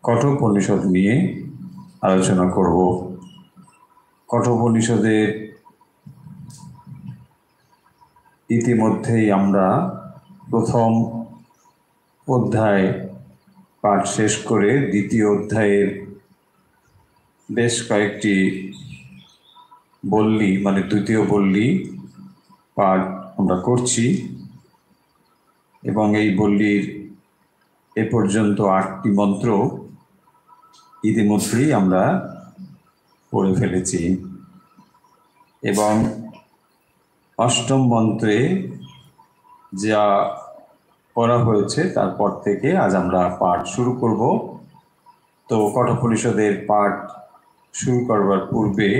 কঠোপনিষদ নিয়ে আলোচনা করব। কঠোপনিষদের ইতিমধ্যেই আমরা প্রথম অধ্যায় পাঠ শেষ করে দ্বিতীয় অধ্যায়ের বেশ কয়েকটি বল্লী মানে দ্বিতীয় বল্লী পাঠ আমরা করছি এবং এই বল্লীর এ পর্যন্ত 8টি মন্ত্র ইতিমধ্যেই আমরা পড়ে ফেলেছি এবং অষ্টম মন্ত্রে যা পড়া হয়েছে তারপর থেকে আজ আমরা পাঠ শুরু করব। তো কঠোপনিষদের পাঠ শুরু করবার পূর্বে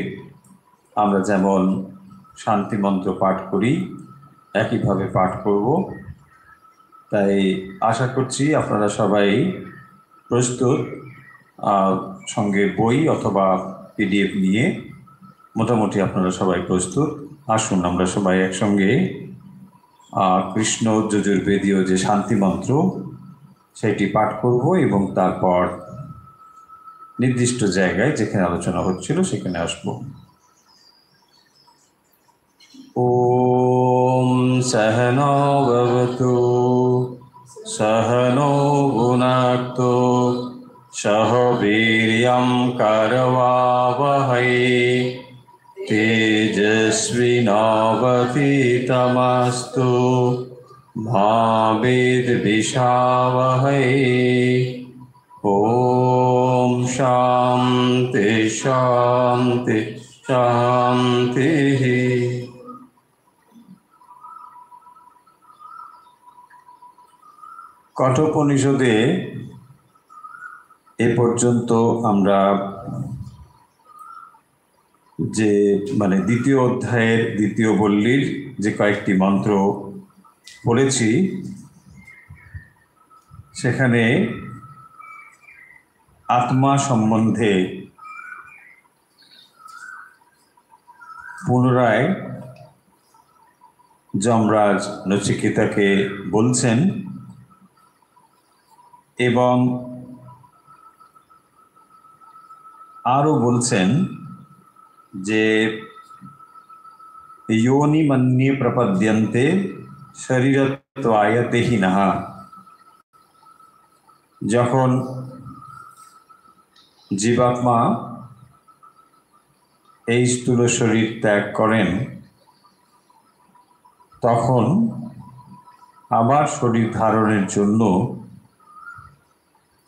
আমরা যেমন শান্তি মন্ত্র পাঠ করি একইভাবে পাঠ করব। তাই আশা করছি আপনারা সবাই প্রস্তুত, সঙ্গে বই অথবা পিডিএফ নিয়ে মোটামুটি আপনারা সবাই প্রস্তুত। আসুন আমরা সবাই একসঙ্গে কৃষ্ণ যজুর্বেদীয় যে শান্তি মন্ত্র সেটি পাঠ করব এবং তারপর নির্দিষ্ট জায়গায় যেখানে আলোচনা হচ্ছিল সেখানে আসব। ওম সহনো ভবতু সহনো ভুনাক্তু সহ বীর্যং করবাবহৈ তেজস্বিনাবধীতমস্তু মা বিদ্বিষাবহৈ। ওম শান্তি শান্তি শান্তি। কঠোপনিষদে এ পর্যন্ত আমরা যে দ্বিতীয় অধ্যায়ের দ্বিতীয় বল্লীর যে কয়েকটি মন্ত্র পড়েছি সেখানে আত্মা সম্বন্ধে পুনরায় যমরাজ নচিকেতাকে বলছেন এবং আরও বলছেন যে योनि मन्ये प्रपद्यन्ते शरीरत्वायते हि नः। যখন জীবাত্মা এই স্থূল শরীর ত্যাগ করেন তখন আবার শরীর ধারণের জন্য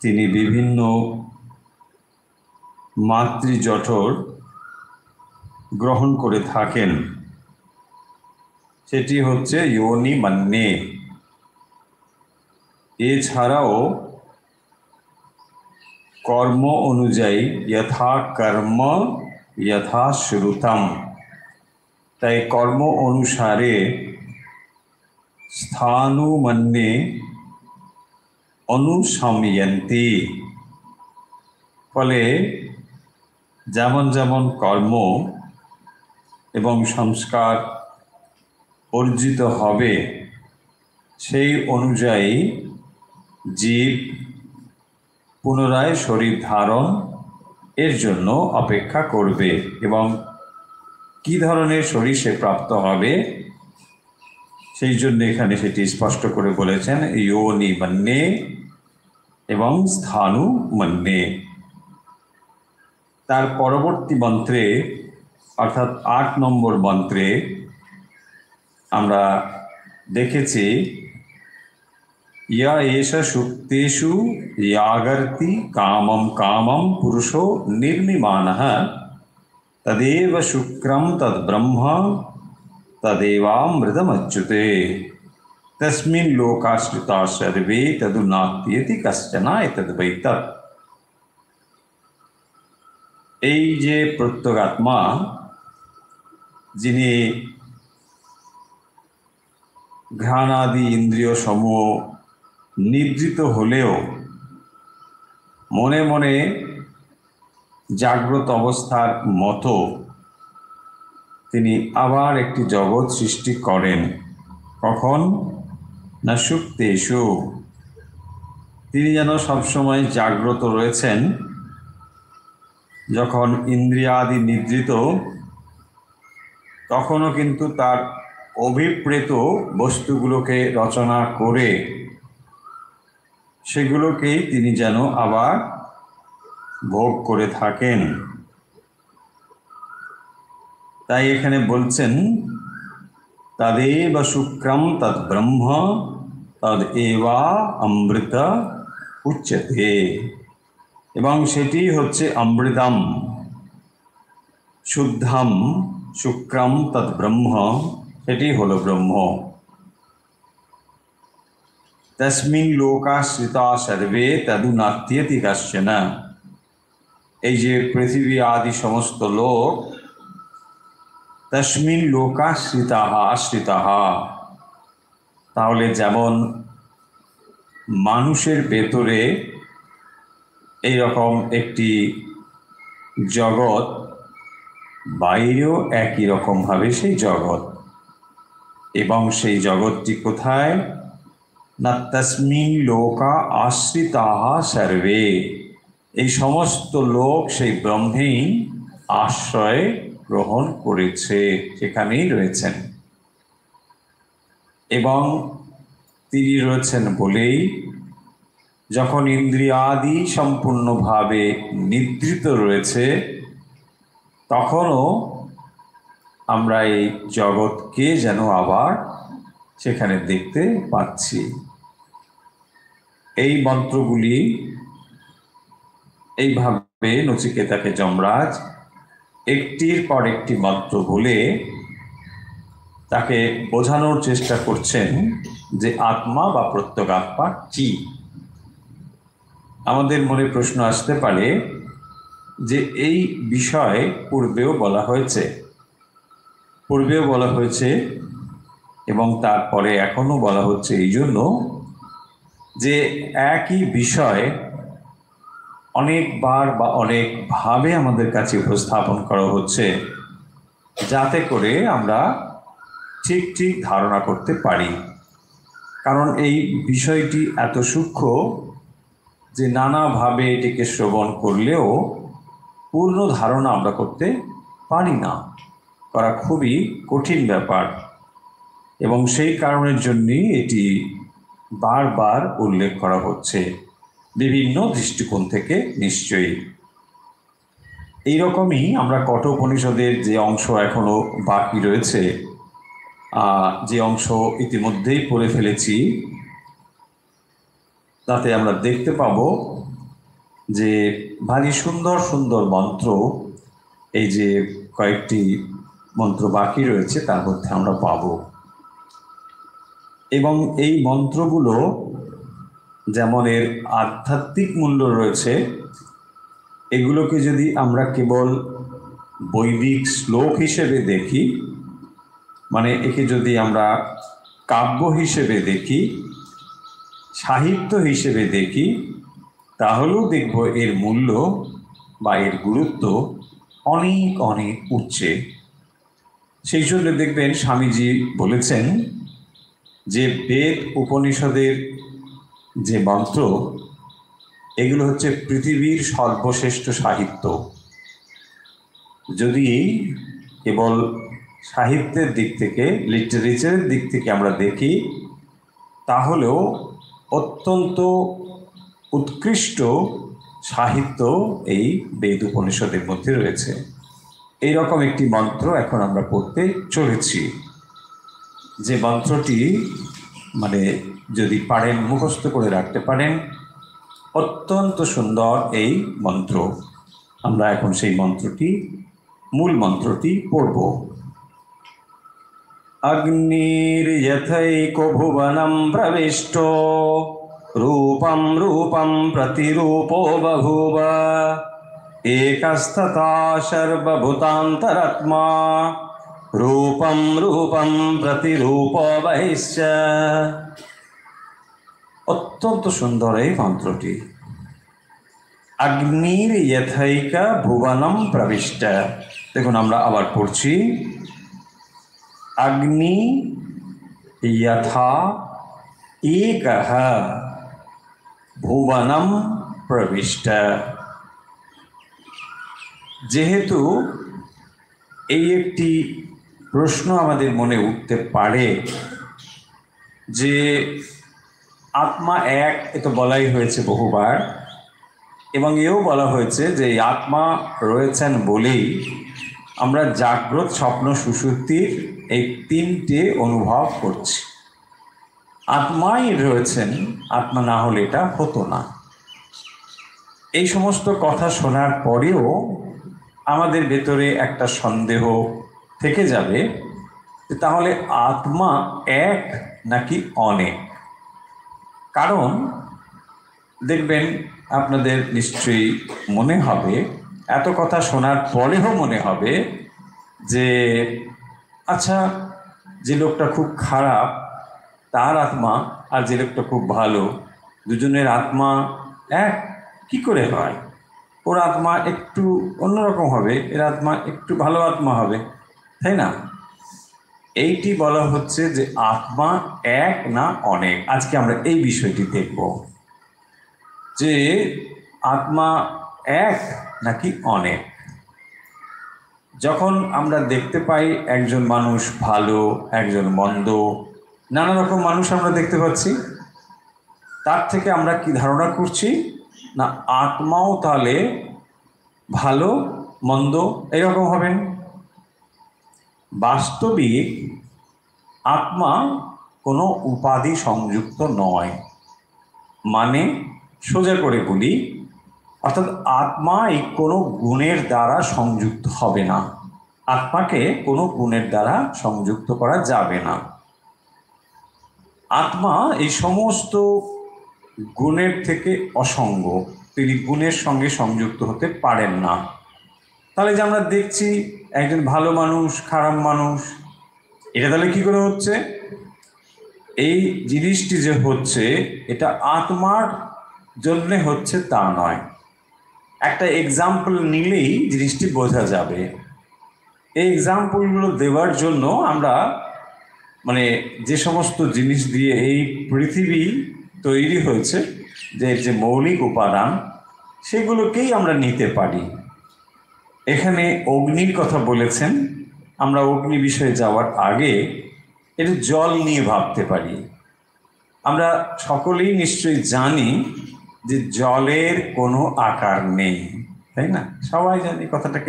তিনি বিভিন্ন মাতৃজঠর গ্রহণ করে থাকেন। সেটি হচ্ছে योनि मन्ये। এছাড়াও কর্ম অনুযায়ী যথা কর্ম যথা শ্রুতম, তাই কর্ম অনুসারে স্থানু মন্যে অনুসম্যন্তি। ফলে যেমন যেমন কর্ম এবং সংস্কার অর্জিত হবে সেই অনুযায়ী জীব পুনরায় শরীর ধারণ এর জন্য অপেক্ষা করবে এবং কি ধরনের শরীর সে প্রাপ্ত হবে সেই জন্য এখানে সেটি স্পষ্ট করে বলেছেন योनि मन्ये এবং স্থানু মন্যে। তার পরবর্তী মন্ত্রে অর্থাৎ 8 নম্বর মন্ত্রে আমরা দেখেছি या एष सुक्तेषु यागर्ति कामं कामं पुरुषो निर्मिमानः तदेव शुक्रं तद्ब्रह्म तदेवामृतमच्युते तस्मिन् लोकाश्रिताः सर्वे तदुनात्येति कश्चन एतद्वै तत्। এই যে প্রত্যগাত্মা যিনি ঘ্রাণাদি ইন্দ্রিয় সমূহ নিদ্রিত হলেও মনে মনে জাগ্রত অবস্থার মতো তিনি আবার একটি জগৎ সৃষ্টি করেন। কখন? না সুক্তেষু, তিনি যেন সবসময় জাগ্রত রয়েছেন। যখন ইন্দ্রিয়াদি নিদ্রিত, তখনও কিন্তু তার অভিপ্রেত বস্তুগুলোকে রচনা করে সেগুলোকেই তিনি যেন আবার ভোগ করে থাকেন। তাই এখানে বলছেন, তদেব শুক্রম তদ ব্রহ্ম তদ এবা অমৃত উচ্যতে। এবং সেটি হচ্ছে অমৃতম শুদ্ধম শুক্রম তদ ব্রহ্ম, সেটি হলো ব্রহ্ম। তস্মিন লোকাশ্রিতা সর্বে তদুনাত্যতি কশ্চন। এই যে পৃথিবী আদি সমস্ত লোক, তস্মিন লোকাশ্রিতাঃ আশ্রিতাঃ, তাহলে যেমন মানুষের ভেতরে এইরকম একটি জগৎ, বাইরেও একই রকমভাবে সেই জগৎ, এবং সেই জগৎটি কোথায়? না তস্মিন লোকা আশ্রিতাঃ সর্বে, এই সমস্ত লোক সেই ব্রহ্মেই আশ্রয় গ্রহণ করেছে, সেখানেই রয়েছেন। এবং তিনি রয়েছেন বলেই যখন ইন্দ্রিয়াদি সম্পূর্ণভাবে নিদ্রিত রয়েছে, তখনও আমরা এই জগৎকে যেন আবার সেখানে দেখতে পাচ্ছি। এই মন্ত্রগুলি এইভাবে নচিকেতাকে যমরাজ একটির পর একটি মন্ত্র বলে তাকে বোঝানোর চেষ্টা করছেন যে আত্মা বা প্রত্যগাত্মা কি। আমাদের মনে প্রশ্ন আসতে পারে যে এই বিষয়ে পূর্বেও বলা হয়েছে এবং তারপরে এখনো বলা হচ্ছে, এই জন্য যে একই বিষয় অনেকবার বা অনেকভাবে আমাদের কাছে উপস্থাপন করা হচ্ছে, যাতে করে আমরা ঠিক ঠিক ধারণা করতে পারি। কারণ এই বিষয়টি এত সূক্ষ্ম যে নানাভাবে এটিকে শ্রবণ করলেও পূর্ণ ধারণা আমরা করতে পারি না, করা খুবই কঠিন ব্যাপার। এবং সেই কারণের জন্যই এটি বারবার উল্লেখ করা হচ্ছে বিভিন্ন দৃষ্টিকোণ থেকে। নিশ্চয়ই এইরকমই আমরা কঠোপনিষদের যে অংশ এখনো বাকি রয়েছে, যে অংশ ইতিমধ্যেই পড়ে ফেলেছি, তাতে আমরা দেখতে পাব যে ভারী সুন্দর সুন্দর মন্ত্র, এই যে কয়েকটি মন্ত্র বাকি রয়েছে তার মধ্যে আমরা পাব। এবং এই মন্ত্রগুলো যেমন এর আধ্যাত্মিক মূল্য রয়েছে, এগুলোকে যদি আমরা কেবল বৈদিক শ্লোক হিসেবে দেখি, মানে একে যদি আমরা কাব্য হিসেবে দেখি, সাহিত্য হিসেবে দেখি, তাহলেও দেখব এর মূল্য বা এর গুরুত্ব অনেক অনেক উচ্চে। সেই জন্য দেখবেন স্বামীজি বলেছেন যে বেদ উপনিষদের যে মন্ত্র, এগুলো হচ্ছে পৃথিবীর সর্বশ্রেষ্ঠ সাহিত্য। যদি কেবল সাহিত্যের দিক থেকে, লিটারেচারের দিক থেকে আমরা দেখি, তাহলেও অত্যন্ত উৎকৃষ্ট সাহিত্য এই বেদ উপনিষদের মধ্যে রয়েছে। এইরকম একটি মন্ত্র এখন আমরা পড়তে চলেছি, যে মন্ত্রটি মানে যদি পারেন মুখস্থ করে রাখতে পারেন, অত্যন্ত সুন্দর এই মন্ত্র। আমরা এখন সেই মন্ত্রটি, মূল মন্ত্রটি পড়ব। অগ্নির্যথৈকো ভুবনম প্রবিষ্ট রূপম রূপম প্রতিরূপো বভূব একস্তথা সর্বভূতান্তরাত্মা রূপম রূপম প্রতিরূপো বহিশ্চ। অত্যন্ত সুন্দর এই মন্ত্রটি। অগ্নির যথৈক ভুবনম প্রবিষ্ট। দেখুন আমরা আবার পড়ছি, অগ্নি यथा एकः ভুবনম প্রবিষ্ট। যেহেতু এই একটি প্রশ্ন আমাদের মনে উঠতে পারে যে আত্মা এক, এ তো বলাই হয়েছে বহুবার, এবং এও বলা হয়েছে যে এই আত্মা রয়েছেন বলেই আমরা জাগ্রত, স্বপ্ন, সুষুপ্তির এই তিনটে অনুভব করছি। আত্মাই রয়েছেন, আত্মা না হলে এটা হতো না। এই সমস্ত কথা শোনার পরেও আমাদের ভেতরে একটা সন্দেহ থেকে যাবে যে তাহলে আত্মা এক নাকি অনেক। কারণ দেখবেন আপনাদের নিশ্চয়ই মনে হবে, এত কথা শোনার পরেও মনে হবে যে আচ্ছা, যে লোকটা খুব খারাপ তার আত্মা আর যে লোকটা খুব ভালো, দুজনের আত্মা এক কি করে হয়? ওর আত্মা একটু অন্যরকম হবে, এর আত্মা একটু ভালো আত্মা হবে, তাই না? এইটি বলা হচ্ছে যে আত্মা এক না অনেক। আজকে আমরা এই বিষয়টি দেখব যে আত্মা এক নাকি অনেক। যখন আমরা দেখতে পাই একজন মানুষ ভালো, একজন মন্দ, নানা রকম মানুষ আমরা দেখতে পাচ্ছি, তার থেকে আমরা কি ধারণা করছি না আত্মাও তাহলে ভালো মন্দ এরকম হবেন। বাস্তবিক আত্মা কোনো উপাধি সংযুক্ত নয়। মানে সোজা করে বলি, অর্থাৎ আত্মা এই কোনো গুণের দ্বারা সংযুক্ত হবে না। আত্মাকে কোনো গুণের দ্বারা সংযুক্ত করা যাবে না। আত্মা এই সমস্ত গুণের থেকে অসঙ্গ, তিনি গুণের সঙ্গে সংযুক্ত হতে পারেন না। তাহলে যে আমরা দেখছি একজন ভালো মানুষ, খারাপ মানুষ, এটা তাহলে কি করে হচ্ছে? এই জিনিসটি যে হচ্ছে এটা আত্মার জন্যে হচ্ছে তা নয়। একটা এক্সাম্পল নিলেই জিনিসটি বোঝা যাবে। এই এক্সাম্পলগুলো দেওয়ার জন্য আমরা যে সমস্ত জিনিস দিয়ে এই পৃথিবী তৈরি হয়েছে, যে মৌলিক উপাদান, সেগুলোকেই আমরা নিতে পারি। এখানে অগ্নির কথা বলেছেন, আমরা অগ্নি বিষয়ে যাওয়ার আগে একটু জল নিয়ে ভাবতে পারি। আমরা সকলেই নিশ্চয়ই জানি যে জলের কোনো আকার নেই, তাই না? সবাই জানি কথাটা,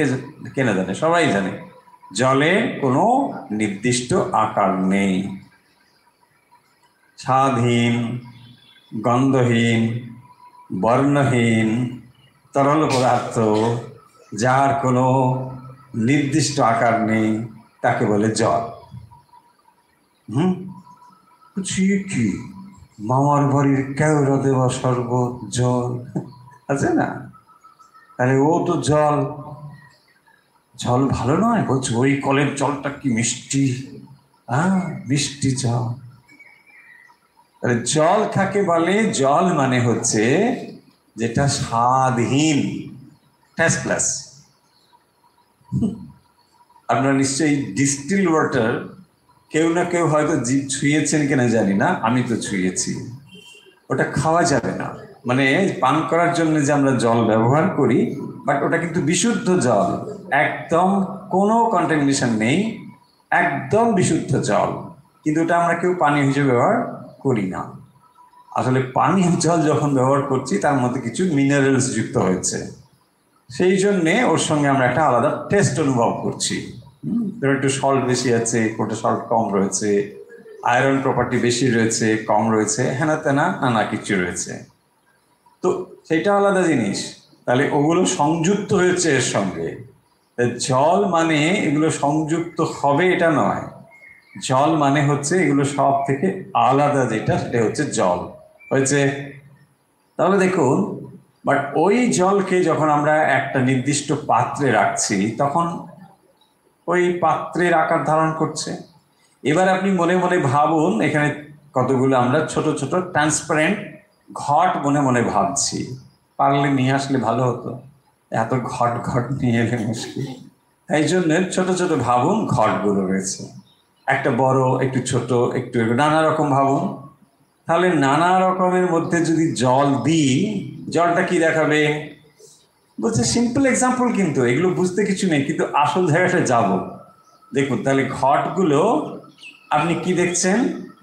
কে না জানে, সবাই জানে জলের কোনো নির্দিষ্ট আকার নেই। স্বাদহীন, গন্ধহীন, বর্ণহীন তরল পদার্থ, যার কোনো নির্দিষ্ট আকার নেই, তাকে বলে জল। কি মামার বাড়ির কেওড়া দেওয়া শরবত জল আছে না? আরে ও তো জল। জল ভালো নয়? বলছে ওই কলের জলটা কি মিষ্টি, মিষ্টি জল। তাহলে জল কাকে বলে? জল মানে হচ্ছে যেটা স্বাদহীন, টেস্টলেস। আপনারা নিশ্চয়ই ডিস্টিল ওয়াটার কেউ না কেউ হয়তো ছুঁয়েছেন কিনা জানি না, আমি তো ছুঁয়েছি। ওটা খাওয়া যাবে না, পান করার জন্য যে আমরা জল ব্যবহার করি, বাট ওটা কিন্তু বিশুদ্ধ জল, একদম কোনো কন্টামিনেশন নেই, একদম বিশুদ্ধ জল। কিন্তু ওটা আমরা কেউ পানীয় হিসেবে ব্যবহার করি না। আসলে পানীয় জল যখন ব্যবহার করছি তার মধ্যে কিছু মিনারেলস যুক্ত হয়েছে, সেই জন্যে ওর সঙ্গে আমরা একটা আলাদা টেস্ট অনুভব করছি। ধরো একটু সল্ট বেশি আছে, ওটা সল্ট কম রয়েছে, আয়রন প্রপার্টি বেশি রয়েছে, কম রয়েছে, হেনা তেনা নানা কিছু রয়েছে, তো সেটা আলাদা জিনিস। তাহলে ওগুলো সংযুক্ত হয়েছে এর সঙ্গে। জল মানে এগুলো সংযুক্ত হবে এটা নয়। জল মানে হচ্ছে এগুলো সব থেকে আলাদা, যেটা সেটা হচ্ছে জল হয়েছে। তাহলে দেখুন, বাট ওই জলকে যখন আমরা একটা নির্দিষ্ট পাত্রে রাখছি, তখন ওই পাত্রের আকার ধারণ করছে। এবার আপনি মনে মনে ভাবুন, এখানে কতগুলো আমরা ছোট ছোট ট্রান্সপারেন্ট ঘট মনে মনে ভাবছি। পারলে নিয়ে আসলে ভালো হতো, এত ঘট ঘট নিয়ে এলে মুশকিল। এই জন্য ছোট ছোট ভাবুন, ঘটগুলো রয়েছে, একটা বড়, একটু ছোট, একটু নানা রকম ভাবুন। তাহলে নানা রকমের মধ্যে যদি জল দিই, জলটা কি দেখাবে? বলছে সিম্পল এক্সাম্পল, কিন্তু এগুলো বুঝতে কিছু নেই, কিন্তু আসল জায়গাটা যাব। দেখুন তাহলে ঘটগুলো আপনি কি দেখছেন?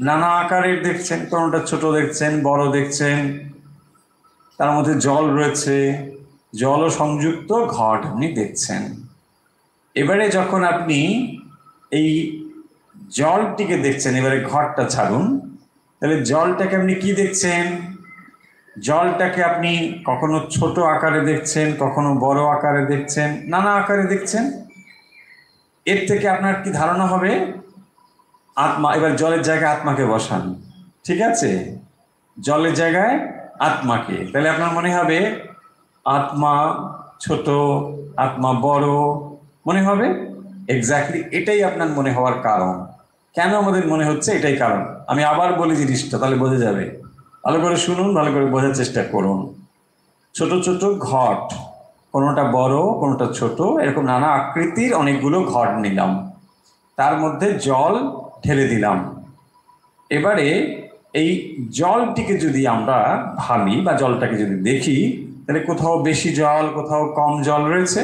নানা আকারের দেখছেন, কোনোটা ছোট দেখছেন, বড় দেখছেন, তার মধ্যে জল রয়েছে, জল সংযুক্ত ঘট আপনি দেখছেন। এবারে যখন আপনি এই জলটিকে দেখছেন, এবারে ঘটটা ছাড়ুন, তাহলে জলটাকে আপনি কি দেখছেন? জলটাকে আপনি কখনো ছোট আকারে দেখছেন, কখনো বড় আকারে দেখছেন, নানা আকারে দেখছেন। এর থেকে আপনার কি ধারণা হবে? আত্মা। এবার জলের জায়গায় আত্মাকে বসান, ঠিক আছে? জলের জায়গায় আত্মাকে, তাহলে আপনার মনে হবে আত্মা ছোট, আত্মা বড় মনে হবে। এক্স্যাক্টলি এটাই আপনার মনে হওয়ার কারণ। কেন আমাদের মনে হচ্ছে এটাই কারণ। আমি আবার বলি জিনিসটা, তাহলে বোঝা যাবে। ভালো করে শুনুন, ভালো করে বোঝার চেষ্টা করুন। ছোট ছোট ঘট, কোনোটা বড় কোনোটা ছোট, এরকম নানা আকৃতির অনেকগুলো ঘট নিলাম, তার মধ্যে জল ঢেলে দিলাম। এবারে এই জলটিকে যদি আমরা ভাবি বা জলটাকে যদি দেখি, তাহলে কোথাও বেশি জল, কোথাও কম জল রয়েছে,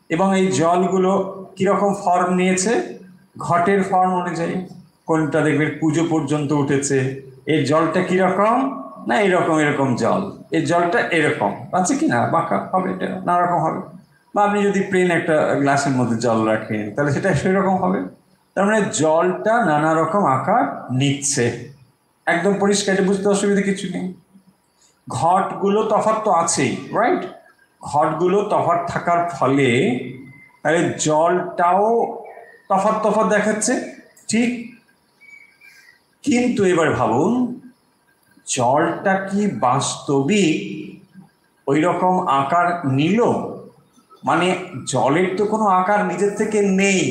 এবং এই জলগুলো কীরকম ফর্ম নিয়েছে? ঘটের ফর্ম অনুযায়ী। কোনটা দেখবেন পুজো পর্যন্ত উঠেছে, এর জলটা কীরকম? না এরকম, এরকম জল, এর জলটা এরকম আছে কি না, বাঁকা হবে, এটা নানা রকম হবে। বা আপনি যদি প্লেন একটা গ্লাসের মধ্যে জল রাখেন, তাহলে সেটা সেরকম হবে। তার মানে জলটা নানা রকম আকার নিচ্ছে, একদম পরিষ্কার, এটা বুঝতে অসুবিধা কিছু নেই। ঘটগুলো তফাৎ তো আছেই, রাইট? ঘটগুলো তফাৎ থাকার ফলে তাহলে জলটাও তফাৎ তফাৎ দেখাচ্ছে, ঠিক। কিন্তু এবার ভাবুন, জলটা কি বাস্তবিক ওই রকম আকার নিল? মানে জলের তো কোনো আকার নিজের থেকে নেই,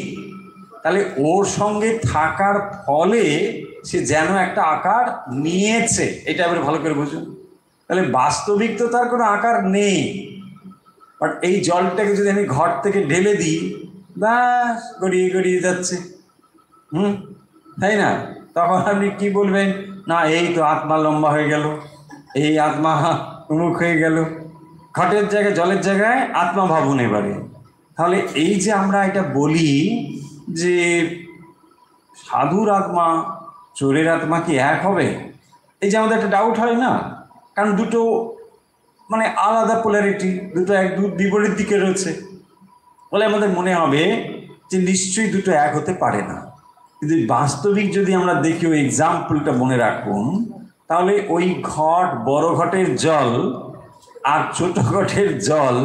তাহলে ওর সঙ্গে থাকার ফলে সে যেন একটা আকার নিয়েছে, এটা এবার ভালো করে বুঝুন। তাহলে বাস্তবিক তো তার কোনো আকার নেই, বাট এই জলটাকে যদি আমি ঘর থেকে ঢেলে দিই, ব্যাস গড়িয়ে গড়িয়ে যাচ্ছে, তাই না? তখন আপনি কি বলবেন? না এই তো আত্মা লম্বা হয়ে গেল, এই আত্মা উমুক হয়ে গেল। ঘটের জায়গায়, জলের জায়গায় আত্মা ভাবুন এবারে। তাহলে এই যে আমরা এটা বলি যে সাধুর আত্মা চোরের আত্মা কি এক হবে? এই যে আমাদের একটা ডাউট হয় না, কারণ দুটো মানে আলাদা পোলারিটি, দুটো এক বিপরীত দিকে রয়েছে, বলে আমাদের মনে হবে যে নিশ্চয়ই দুটো এক হতে পারে না। কিন্তু বাস্তবিক যদি আমরা দেখি, ওই এক্সাম্পলটা মনে রাখুন, তাহলে ওই ঘট, বড় ঘটের জল আর ছোট ঘটের জল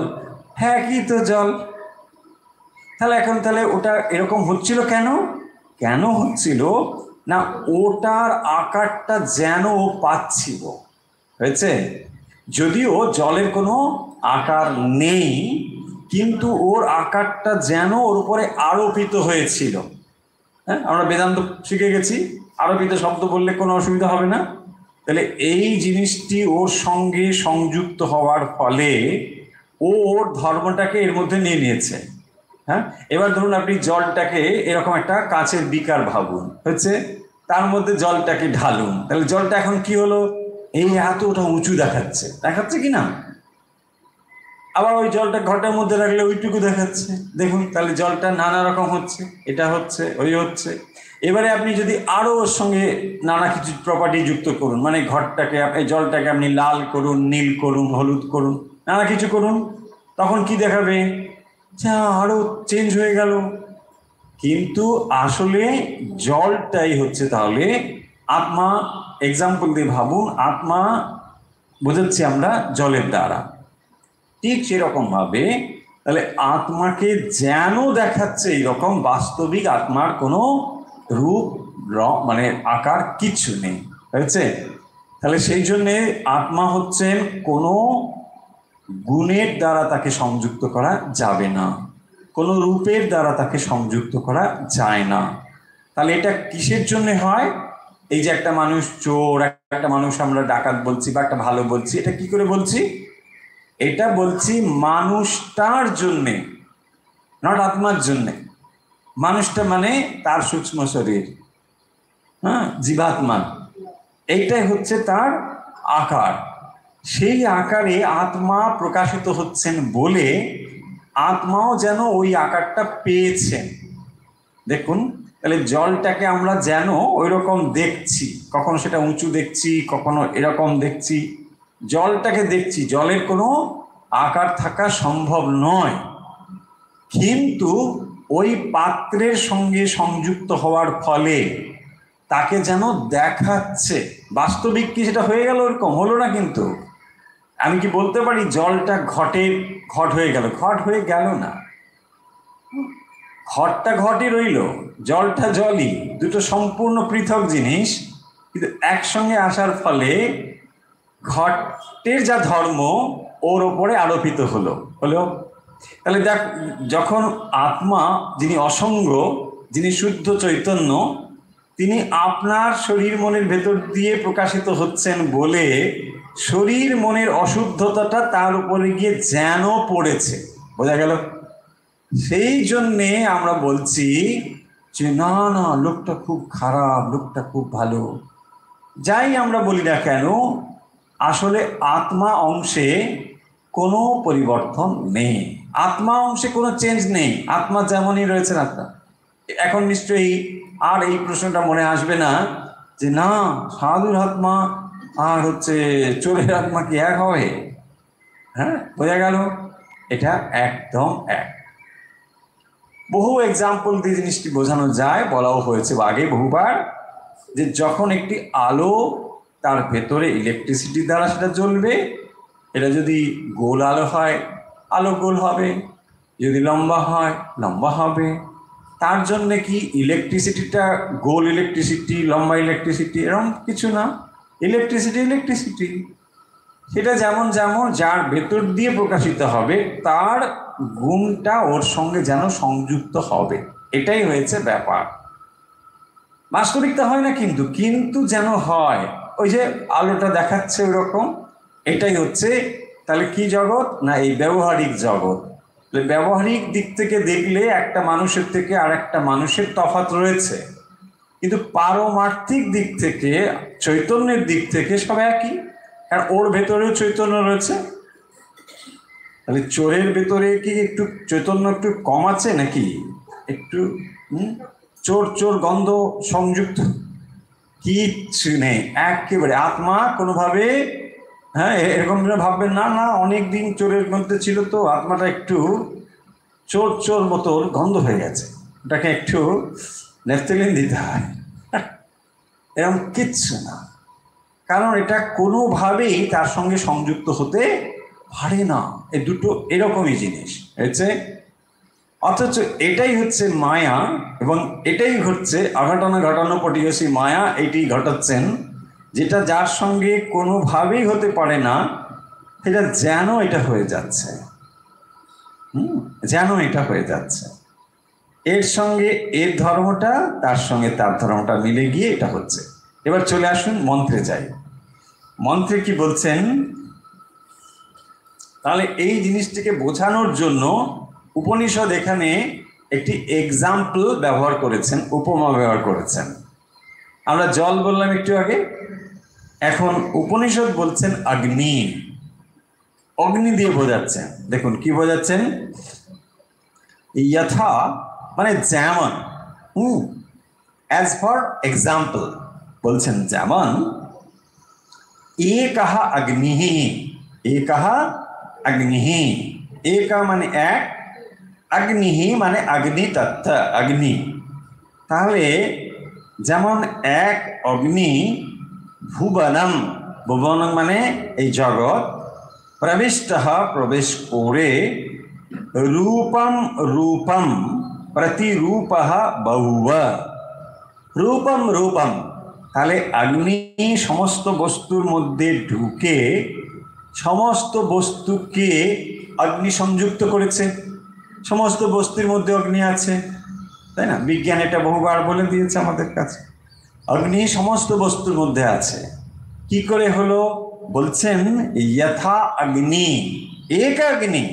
একই তো জল। তাহলে এখন তাহলে ওটা এরকম হচ্ছিল কেন? কেন হচ্ছিল না, ওটার আকারটা যেন ও পাচ্ছিল, হয়েছে। যদিও জলের কোনো আকার নেই, কিন্তু ওর আকারটা যেন ওর উপরে আরোপিত হয়েছিল। হ্যাঁ, আমরা বেদান্ত শিখে গেছি, আরোপিত শব্দ বললে কোনো অসুবিধা হবে না। তাহলে এই জিনিসটি ওর সঙ্গে সংযুক্ত হওয়ার ফলে ও ওর ধর্মটাকে এর মধ্যে নিয়ে নিয়েছে। হ্যাঁ, এবার ধরুন আপনি জলটাকে এরকম একটা কাঁচের বিকার ভাবুন, হচ্ছে, তার মধ্যে জলটাকে ঢালুন, তাহলে জলটা এখন কি হলো? এই এতটা উঁচু দেখাচ্ছে, দেখাচ্ছে কি না? আবার ওই জলটা ঘটের মধ্যে রাখলে ওইটুকু দেখাচ্ছে। দেখুন তাহলে জলটা নানা রকম হচ্ছে, এটা হচ্ছে, ওই হচ্ছে। এবারে আপনি যদি আরও ওর সঙ্গে নানা কিছু প্রপার্টি যুক্ত করুন, মানে ঘরটাকে, এই জলটাকে আপনি লাল করুন, নীল করুন, হলুদ করুন, নানা কিছু করুন, তখন কি দেখাবে? যা আরও চেঞ্জ হয়ে গেল। কিন্তু আসলে জলটাই হচ্ছে তাহলে আত্মা। এক্সাম্পল দিয়ে ভাবুন, আত্মা বোঝাচ্ছি আমরা জলের দ্বারা, ঠিক সেরকমভাবে তাহলে আত্মাকে যেন দেখাচ্ছে এইরকম, বাস্তবিক আত্মার কোনো রূপ মানে আকার কিচ্ছু নেই, হয়েছে। তাহলে সেই জন্যে আত্মা হচ্ছেন কোনো গুণের দ্বারা তাকে সংযুক্ত করা যাবে না, কোনো রূপের দ্বারা তাকে সংযুক্ত করা যায় না। তাহলে এটা কিসের জন্য হয়? এই যে একটা মানুষ চোর, একটা মানুষ আমরা ডাকাত বলছি বা একটা ভালো বলছি, এটা কি করে বলছি? এটা বলছি মানুষটার জন্যে, নট আত্মার জন্যে। মানুষটা মানে তার সূক্ষ্ম শরীর, হ্যাঁ, জীবাত্মা। এইটাই হচ্ছে তার আকার। সেই আকারে আত্মা প্রকাশিত হচ্ছেন বলে আত্মাও যেন ওই আকারটা পেয়েছেন। দেখুন, তাহলে জলটাকে আমরা যেন ওই রকম দেখছি, কখনো সেটা উঁচু দেখছি, কখনো এরকম দেখছি। জলটাকে দেখছি, জলের কোনো আকার থাকা সম্ভব নয়, কিন্তু ওই পাত্রের সঙ্গে সংযুক্ত হওয়ার ফলে তাকে যেন দেখাচ্ছে। বাস্তবিক কি সেটা হয়ে গেল? ওরকম হলো না। কিন্তু আমি কি বলতে পারি জলটা ঘট হয়ে গেল? ঘট হয়ে গেল না। ঘটটা ঘটই রইল, জলটা জলই, দুটো সম্পূর্ণ পৃথক জিনিস, কিন্তু একসঙ্গে আসার ফলে ঘটের যা ধর্ম ওর ওপরে আরোপিত হলো। তাহলে দেখ, যখন আত্মা, যিনি অসঙ্গ, যিনি শুদ্ধ চৈতন্য, তিনি আপনার শরীর মনের ভেতর দিয়ে প্রকাশিত হচ্ছেন বলে শরীর মনের অশুদ্ধতাটা তার উপরে গিয়ে যেন পড়েছে। বোঝা গেল? সেই জন্যে আমরা বলছি যে না না, লোকটা খুব খারাপ, লোকটা খুব ভালো। যাই আমরা বলি না কেন, আসলে আত্মা অংশে কোনো পরিবর্তন নেই, আত্মা অংশে কোনো চেঞ্জ নেই। আত্মা যেমনই রয়েছেন আত্মা। এখন নিশ্চয়ই আর এই প্রশ্নটা মনে আসবে না যে না, সাধুর আত্মা আর হচ্ছে চোরের আত্মা কি এক হবে? হ্যাঁ, বোঝা গেল? এটা একদম এক। বহু এক্সাম্পল দিয়ে জিনিসটি বোঝানো যায়, বলাও হয়েছে আগে বহুবার, যে যখন একটি আলো তার ভেতরে ইলেকট্রিসিটি দ্বারা সেটা জ্বলবে, এটা যদি গোল আলো হয় আলো গোল হবে, যদি লম্বা হয় লম্বা হবে। তার জন্যে কি ইলেকট্রিসিটিটা গোল ইলেকট্রিসিটি, লম্বা ইলেকট্রিসিটি এরকম কিছু না। ইলেকট্রিসিটি ইলেকট্রিসিটি, সেটা যেমন যেমন যার ভেতর দিয়ে প্রকাশিত হবে তার গুণটা ওর সঙ্গে যেন সংযুক্ত হবে। এটাই হয়েছে ব্যাপার। বাস্তবিকতা হয় না, কিন্তু কিন্তু যেন হয়। ওই যে আলোটা দেখাচ্ছে ওই রকম, এটাই হচ্ছে। তাহলে কি জগৎ? না, এই ব্যবহারিক জগৎ। ব্যবহারিক দিক থেকে দেখলে একটা মানুষের থেকে আর একটা মানুষের তফাৎ রয়েছে, কিন্তু পারমার্থিক দিক থেকে, চৈতন্যের দিক থেকে সব একই। কারণ ওর ভেতরেও চৈতন্য রয়েছে। তাহলে চোরের ভেতরে কি একটু চৈতন্য একটু কম আছে নাকি? একটু চোর চোর গন্ধ সংযুক্ত? কিচ্ছু নেই, একেবারে আত্মা কোনোভাবে। হ্যাঁ, এরকম ভাববেন না, না অনেক দিন চোরের মধ্যে ছিল তো আত্মাটা একটু চোর চোর মতো গন্ধ হয়ে গেছে, ওটাকে একটু নেফথেলিন দিতে হয়। এরকম কিচ্ছু না, কারণ এটা কোনোভাবেই তার সঙ্গে সংযুক্ত হতে পারে না। এই দুটো এরকমই জিনিস হয়েছে। অথচ এটাই হচ্ছে মায়া, এবং এটাই হচ্ছে অঘটনা ঘটানো পটিয়সী মায়া। এটি ঘটাচ্ছেন, যেটা যার সঙ্গে কোনোভাবেই হতে পারে না, সেটা যেন এটা হয়ে যাচ্ছে। যেন এটা হয়ে যাচ্ছে, এর সঙ্গে এর ধর্মটা, তার সঙ্গে তার ধর্মটা মিলে গিয়ে এটা হচ্ছে। এবার চলে আসুন মন্ত্রে যাই। মন্ত্রে কি বলছেন? তাহলে এই জিনিসটিকে বোঝানোর জন্য উপনিষদ এখানে একটি এক্সাম্পল ব্যবহার করেছেন, উপমা ব্যবহার করেছেন। আমরা জল বললাম একটু আগে, এখন উপনিষদ বলছেন অগ্নি। অগ্নি দিয়ে বোঝাচ্ছেন। দেখুন কি বোঝাচ্ছেন? যথা মানে যেমন, অ্যাজ ফর এক্সাম্পল বলছেন, যেমন একহ অগ্নিঃ, একহ অগ্নিঃ, একা মানে এক, অগ্নিঃ মানে অগ্নি তত্ত্ব, অগ্নি। তাহলে যেমন এক অগ্নি, ভুবনম, ভুবনম মানে এই জগৎ, প্রবিষ্টঃ প্রবেশ করে, রূপম রূপম প্রতিরূপঃ বহুব, রূপম রূপম। তাহলে অগ্নি সমস্ত বস্তুর মধ্যে ঢুকে সমস্ত বস্তুকে অগ্নি সংযুক্ত করেছে। সমস্ত বস্তুর মধ্যে অগ্নি আছে, তাই না? বিজ্ঞান এটা বহুবার বলে দিয়েছে আমাদের কাছে। অগ্নি সমস্ত বস্তুর মধ্যে আছে। কি করে হলো? বলছেন যথা অগ্নি, এক অগ্নি,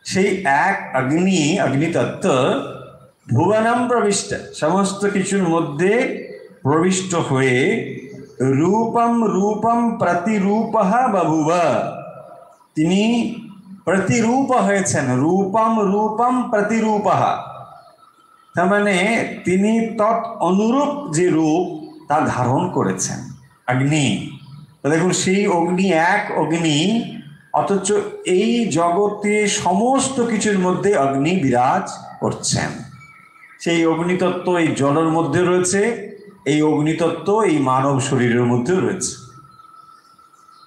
সেই এক অগ্নি, অগ্নিতত্ত্ব, ভুবনম প্রবিষ্ট, সমস্ত কিছুর মধ্যে প্রবিষ্ট হয়ে, রূপম রূপম প্রতিরূপঃ বভুব, তিনি প্রতিরূপ হয়েছেন। রূপম রূপম প্রতিরূপঃ, তার মানে তিনি তৎ অনুরূপ যে রূপ তা ধারণ করেছেন। অগ্নি, দেখুন সেই অগ্নি এক অগ্নি, অথচ এই জগতে সমস্ত কিছুর মধ্যে অগ্নি বিরাজ করছেন। সেই অগ্নিতত্ত্ব এই জলের মধ্যে রয়েছে, এই অগ্নিতত্ত্ব এই মানব শরীরের মধ্যেও রয়েছে,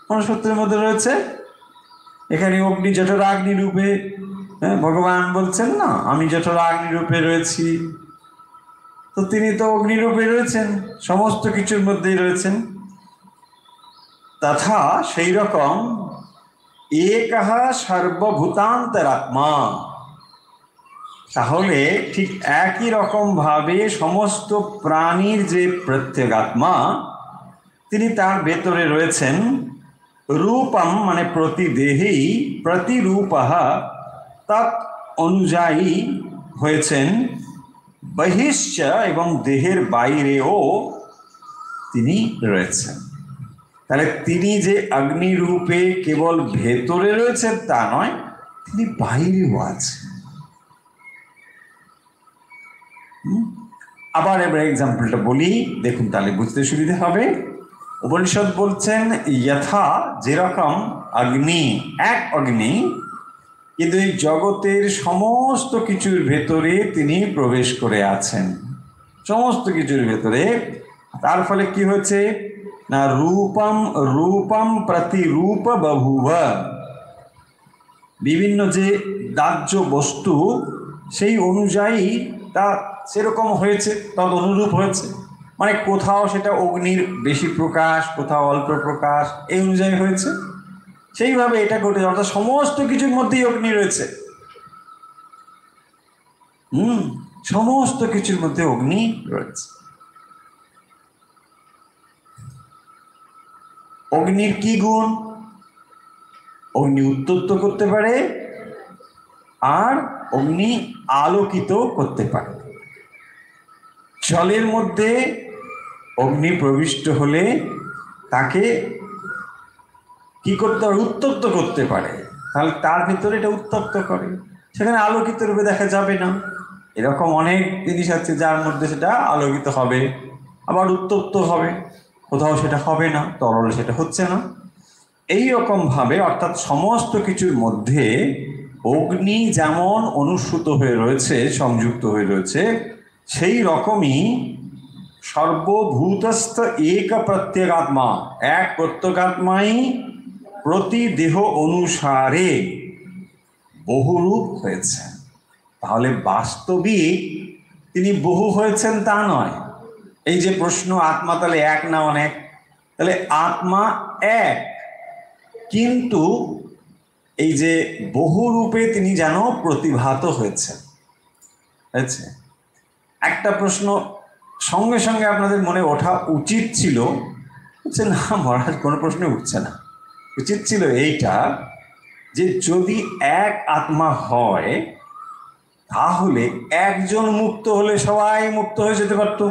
মনুষ্যত্বের মধ্যে রয়েছে। এখানে অগ্নি জঠরাগ্নি রূপে, ভগবান বলছেন না আমি জঠরাগ্নি রূপে রয়েছি, তো তিনি তো অগ্নিরূপে রয়েছেন, সমস্ত কিছুর মধ্যেই রয়েছেন। তথা সেই রকম একঃ সর্বভূতান্তরাত্মা, তাহলে ঠিক একই রকম ভাবে সমস্ত প্রাণীর যে প্রত্যেগাত্মা, তিনি তার ভেতরে রয়েছেন। রূপম মানে প্রতিদেহেই, প্রতিরূপঃ তৎ অনুযায়ী হয়েছেন। বহিশ্চ এবং দেহের বাইরেও তিনি রয়েছেন। তাহলে তিনি যে অগ্নিরূপে কেবল ভেতরে রয়েছেন তা নয়, তিনি বাইরেও আছেন। আবার এবার এক্সাম্পলটা বলি, দেখুন তাহলে বুঝতে সুবিধা হবে। উপনিষদ বলছেন যথা, যেরকম অগ্নি এক অগ্নি, কিন্তু এই জগতের সমস্ত কিছুর ভেতরে তিনি প্রবেশ করে আছেন, সমস্ত কিছুর ভেতরে। তার ফলে কি হয়েছে না, রূপম রূপম প্রতিরূপ বভুব, বিভিন্ন যে দাহ্য বস্তু সেই অনুযায়ী তা সেরকম হয়েছে, তদ অনুরূপ হয়েছে। মানে কোথাও সেটা অগ্নির বেশি প্রকাশ, কোথাও অল্প প্রকাশ, এই অনুযায়ী হয়েছে। সেইভাবে এটা ঘটেছে, অর্থাৎ সমস্ত কিছুর মধ্যেই অগ্নি রয়েছে। সমস্ত কিছুর মধ্যে অগ্নি রয়েছে। অগ্নির কি গুণ? অগ্নি উত্তপ্ত করতে পারে, আর অগ্নি আলোকিত করতে পারে। জলের মধ্যে অগ্নি প্রবিষ্ট হলে তাকে কি করতে পারে? উত্তপ্ত করতে পারে। তাহলে তার ভিতরে এটা উত্তপ্ত করে, সেখানে আলোকিত রূপে দেখা যাবে না। এরকম অনেক জিনিস আছে যার মধ্যে সেটা আলোকিত হবে, আবার উত্তপ্ত হবে, কোথাও সেটা হবে না, তরলে সেটা হচ্ছে না। এই রকম ভাবে অর্থাৎ সমস্ত কিছুর মধ্যে অগ্নি যেমন অনুসূত হয়ে রয়েছে, সংযুক্ত হয়ে রয়েছে, সেই রকমই সর্বভূতস্থ এক প্রত্যেগাত্মা, এক প্রত্যেগাত্মাই প্রতি দেহ অনুসারে বহুরূপ হয়েছে। তাহলে বাস্তবিক তিনি বহু হয়েছেন তা নয়। এই যে প্রশ্ন আত্মা তাহলে এক না অনেক, তাহলে আত্মা এক, কিন্তু এই যে বহু রূপে তিনি যেন প্রতিভাত হয়েছেন। একটা প্রশ্ন সঙ্গে সঙ্গে আপনাদের মনে ওঠা উচিত ছিল, হচ্ছে না মহারাজ কোনো প্রশ্ন উঠছে না, উচিত ছিল এইটা যে যদি এক আত্মা হয় তাহলে একজন মুক্ত হলে সবাই মুক্ত হয়ে যেতে পারতো,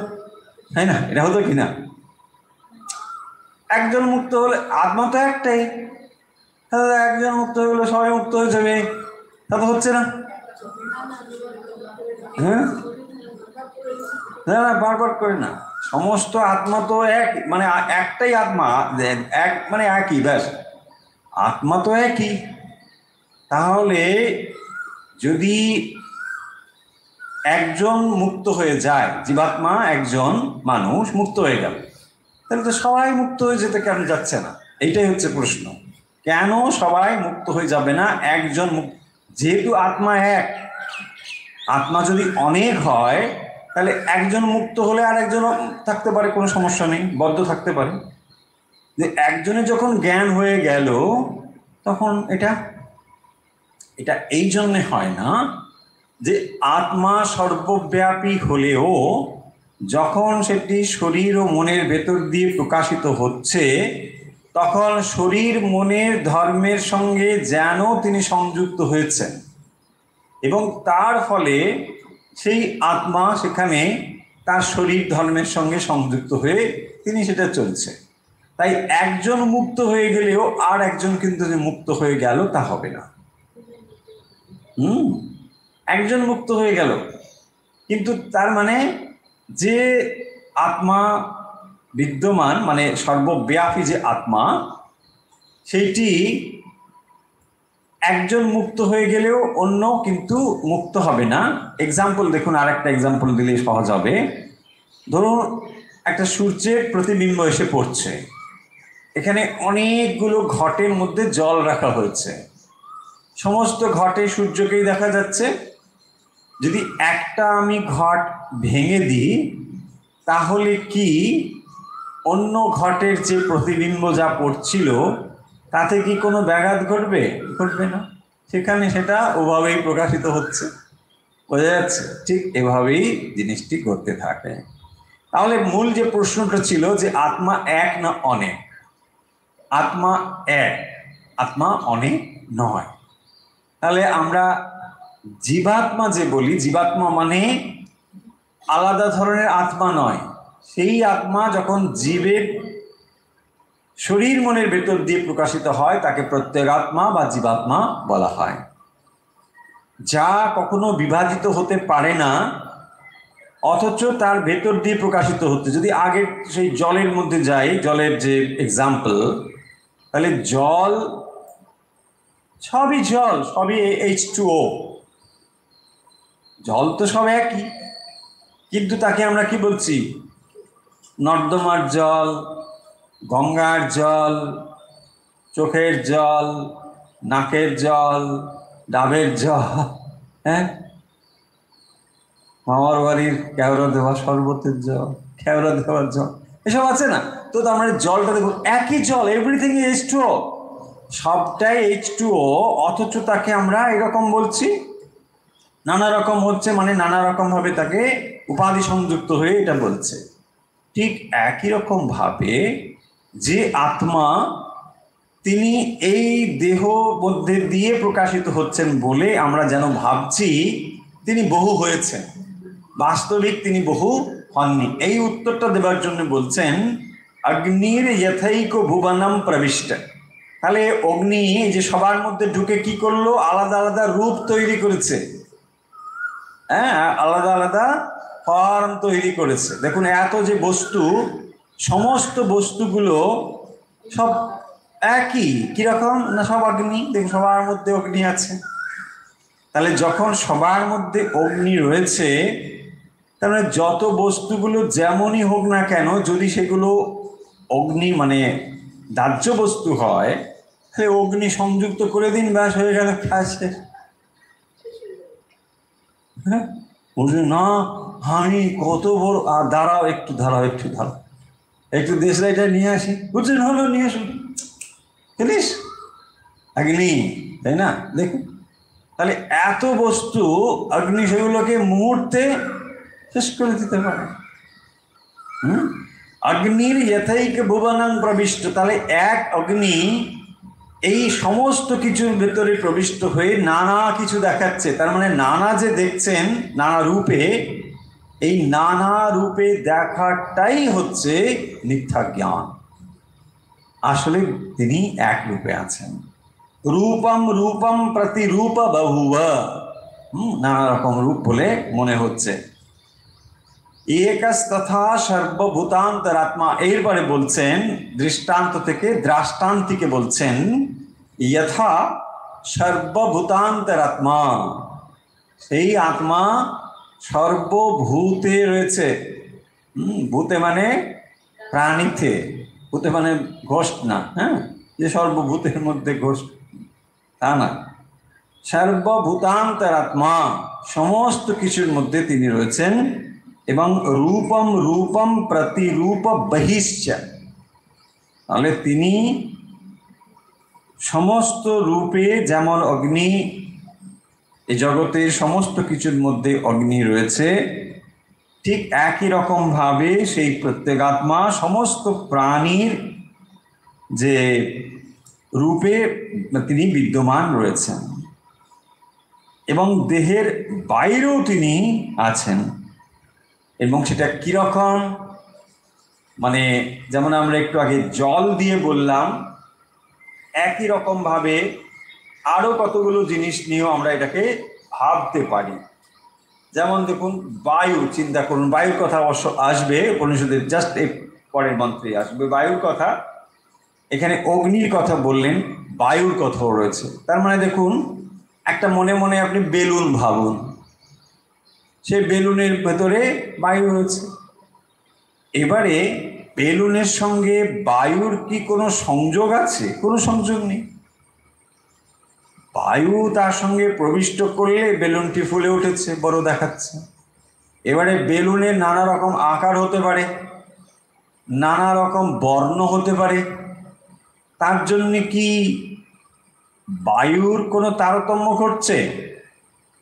তাই না? এটা হতো কি না? একজন মুক্ত হলে, আত্মা তো একটাই, একজন মুক্ত হয়ে গেলে সবাই মুক্ত হয়ে যাবে, তা তো হচ্ছে না। হ্যাঁ, না না, বারবার করে না, সমস্ত আত্মা তো এক, মানে একটাই আত্মা, এক মানে একই, ব্যাস, আত্মা তো একই। তাহলে যদি একজন মুক্ত হয়ে যায়, জীবাত্মা একজন মানুষ মুক্ত হয়ে গেল, তাহলে তো সবাই মুক্ত হয়ে যেতে কেন যাচ্ছে না? এইটাই হচ্ছে প্রশ্ন, কেন সবাই মুক্ত হয়ে যাবে না? একজন যেহেতু আত্মা এক, আত্মা যদি অনেক হয় তাহলে একজন মুক্ত হলে আর একজন থাকতে পারে, কোনো সমস্যা নেই, বদ্ধ থাকতে পারে। যে একজনে যখন জ্ঞান হয়ে গেল তখন এটা এই জন্যে হয় না যে আত্মা সর্বব্যাপী হলেও যখন সেটি শরীর ও মনের ভেতর দিয়ে প্রকাশিত হচ্ছে, তখন শরীর মনের ধর্মের সঙ্গে যেন তিনি সংযুক্ত হয়েছেন, এবং তার ফলে সেই আত্মা সেখানে তার শরীর ধর্মের সঙ্গে সংযুক্ত হয়ে তিনি সেটা চলছে। তাই একজন মুক্ত হয়ে গেলেও আর একজন কিন্তু যে মুক্ত হয়ে গেল তা হবে না। একজন মুক্ত হয়ে গেল, কিন্তু তার মানে যে আত্মা বিদ্যমান, মানে সর্বব্যাপী যে আত্মা, সেইটি একজন মুক্ত হয়ে গেলেও অন্য কিন্তু মুক্ত হবে না। এক্সাম্পল দেখুন, আর একটা এক্সাম্পল দিলে সহজ হবে। ধরুন একটা সূর্যের প্রতিবিম্ব এসে পড়ছে, এখানে অনেকগুলো ঘটের মধ্যে জল রাখা হয়েছে, সমস্ত ঘটে সূর্যকেই দেখা যাচ্ছে। যদি একটা আমি ঘট ভেঙে দিই, তাহলে কি অন্য ঘটের যে প্রতিবিম্ব যা পড়ছিল তাতে কি কোনো ব্যাঘাত ঘটবে? ঘটবে না, সেখানে সেটা ওভাবেই প্রকাশিত হচ্ছে। বোঝা যাচ্ছে? ঠিক এভাবেই জিনিসটি করতে থাকে। তাহলে মূল যে প্রশ্নটা ছিল যে আত্মা এক না অনেক? আত্মা এক, আত্মা অনেক নয়। তাহলে আমরা জীবাত্মা যে বলি, জীবাত্মা মানে আলাদা ধরনের আত্মা নয়। সেই আত্মা যখন জীবের শরীর মনের ভেতর দিয়ে প্রকাশিত হয় তাকে প্রত্যেগাত্মা বা জীবাত্মা বলা হয়। যা কখনো বিভাজিত হতে পারে না, অথচ তার ভেতর দিয়ে প্রকাশিত হচ্ছে। যদি আগে সেই জলের মধ্যে যাই, জলের যে এক্সাম্পল, তাহলে জল সবই জল, সবই H2O, জল তো সব একই, কিন্তু তাকে আমরা কি বলছি? নর্দমার জল, গঙ্গার জল, চোখের জল, নাকের জল, ডাবের জল, হ্যাঁ, মামার বাড়ির কেওড়া দেওয়া শরবতের জল, কেওড়া দেওয়ার জল, এসব আছে না? তো আমরা জলটা দেখো একই জল, এভরিথিং H2O, সবটাই H2O, অথচ তাকে আমরা এরকম বলছি, নানা রকম হচ্ছে, মানে নানা রকম ভাবে তাকে উপাধি সংযুক্ত হয়ে এটা বলছে। ঠিক একই রকম ভাবে যে আত্মা, তিনি এই দেহ মধ্যে দিয়ে প্রকাশিত হচ্ছেন বলে আমরা যেন ভাবছি তিনি বহু হয়েছেন, বাস্তবিক তিনি বহু হননি। এই উত্তরটা দেবার জন্য বলছেন অগ্নির যথৈক ভুবনম প্রবিষ্ট। তাহলে অগ্নি যে সবার মধ্যে ঢুকে কি করলো? আলাদা আলাদা রূপ তৈরি করেছে, হ্যাঁ, আলাদা আলাদা ফর্ম তৈরি করেছে। দেখুন এত যে বস্তু, সমস্ত বস্তুগুলো সব একই, কিরকম না? সব অগ্নি। দেখুন সবার মধ্যে অগ্নি আছে। তাহলে যখন সবার মধ্যে অগ্নি রয়েছে, তার মানে যত বস্তুগুলো যেমনই হোক না কেন, যদি সেগুলো অগ্নি মানে দাহ্য বস্তু হয়, তাহলে অগ্নি সংযুক্ত করে দিন, ব্যাস হয়ে গেল কাজ শেষ। হ্যাঁ, বলছি না আমি কত বড়, আর দাঁড়াও একটু, একটু দেশলাইটা নিয়ে আসি, বুঝছেন? হলো, নিয়ে আসুন, জানিস অগ্নি, তাই না? দেখুন তাহলে এত বস্তু, অগ্নি সেগুলোকে মুহূর্তে শেষ করে দিতে পারে। অগ্নির যথৈক ভুবনং প্রবিষ্ট, তাহলে এক অগ্নি এই সমস্ত কিছুর ভেতরে প্রবিষ্ট হয়ে নানা কিছু দেখাচ্ছে। তার মানে নানা যে দেখছেন নানা রূপে, এই নানা রূপে দেখাটাই হচ্ছে মিথ্যা জ্ঞান। আসলে তিনি এক রূপে আছেন। রূপম রূপম প্রতিরূপ বহুব, নানা রকম রূপ বলে মনে হচ্ছে। একস্তথা সর্বভূতান্তরাত্মা, এরপরে বলছেন দৃষ্টান্ত থেকে, দ্রাষ্টান্তিকে বলছেন যথা সর্বভূতান্তরাত্মা, সেই আত্মা সর্বভূতে রয়েছে। ভূতে মানে প্রাণীতে, ভূতে মানে ঘোষ্ট না, হ্যাঁ, যে সর্বভূতের মধ্যে ঘোষ্ট, তা না। সর্বভূতান্তরাত্মা, সমস্ত কিছুর মধ্যে তিনি রয়েছেন। এবং রূপম রূপম প্রতিরূপ বহিশ্চ, তাহলে তিনি সমস্ত রূপে, যেমন অগ্নি, এই জগতের সমস্ত কিছুর মধ্যে অগ্নি রয়েছে, ঠিক একই রকম ভাবে সেই প্রত্যেগাত্মা সমস্ত প্রাণীর যে রূপে তিনি বিদ্যমান রয়েছেন, এবং দেহের বাইরেও তিনি আছেন। এবং সেটা কিরকম? মানে যেমন আমরা একটু আগে জল দিয়ে বললাম, একই রকম ভাবে আরো কতগুলো জিনিস নিয়েও আমরা এটাকে ভাবতে পারি। যেমন দেখুন, বায়ু চিন্তা করুন, বায়ুর কথা অবশ্য আসবে উপনিষদের জাস্ট এই পরের মন্ত্রে আসবে বায়ুর কথা। এখানে অগ্নির কথা বললেন, বায়ুর কথাও রয়েছে। তার মানে দেখুন, একটা মনে মনে আপনি বেলুন ভাবুন, সেই বেলুনের ভেতরে বায়ু রয়েছে। এবারে বেলুনের সঙ্গে বায়ুর কি কোনো সংযোগ আছে? কোনো সংযোগ নেই। বায়ু তার সঙ্গে প্রবিষ্ট করলে বেলুনটি ফুলে উঠেছে, বড় দেখাচ্ছে। এবারে বেলুনের নানা রকম আকার হতে পারে, নানা রকম বর্ণ হতে পারে। তার জন্য কি বায়ুর কোনো তারতম্য ঘটছে?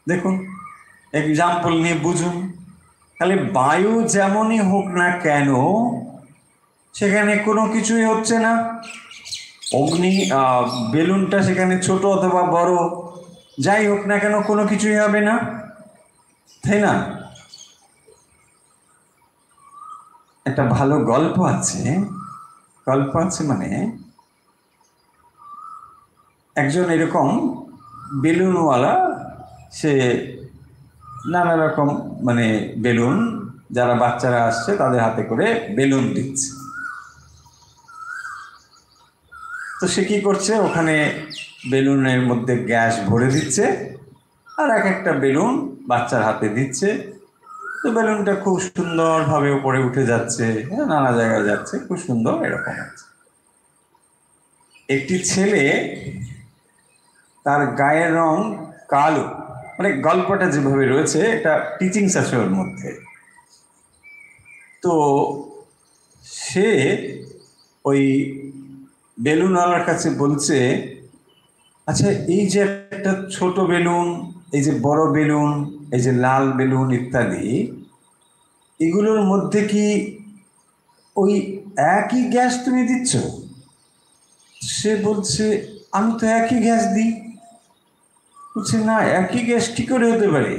দেখুন, এক্সাম্পল নিয়ে বুঝুন। তাহলে বায়ু যেমনই হোক না কেন, সেখানে কোনো কিছুই হচ্ছে না। অগ্নি বেলুনটা সেখানে ছোট অথবা বড় যাই হোক না কেন, কোনো কিছুই হবে না, তাই না? একটা ভালো গল্প আছে, মানে একজন এরকম বেলুনওয়ালা, সে নানা রকম মানে বেলুন, যারা বাচ্চারা আসছে তাদের হাতে করে বেলুন দিচ্ছে। তো সে কি করছে, ওখানে বেলুনের মধ্যে গ্যাস ভরে দিচ্ছে আর এক একটা বেলুন বাচ্চার হাতে দিচ্ছে। তো বেলুনটা খুব সুন্দরভাবে উপরে উঠে যাচ্ছে, নানা জায়গায় যাচ্ছে, খুব সুন্দর এরকম আছে। একটি ছেলে, তার গায়ের রং কালো, মানে গল্পটা যেভাবে রয়েছে এটা টিচিংস আছে ওর মধ্যে। তো সে ওই বেলুনওয়ালার কাছে বলছে, আচ্ছা এই যে একটা ছোট বেলুন, এই যে বড় বেলুন, এই যে লাল বেলুন ইত্যাদি, এগুলোর মধ্যে কি ওই একই গ্যাস তুমি দিচ্ছ? সে বলছে, আমি তো একই গ্যাস দিই। বলছে, না, একই গ্যাস কি করে হতে পারে?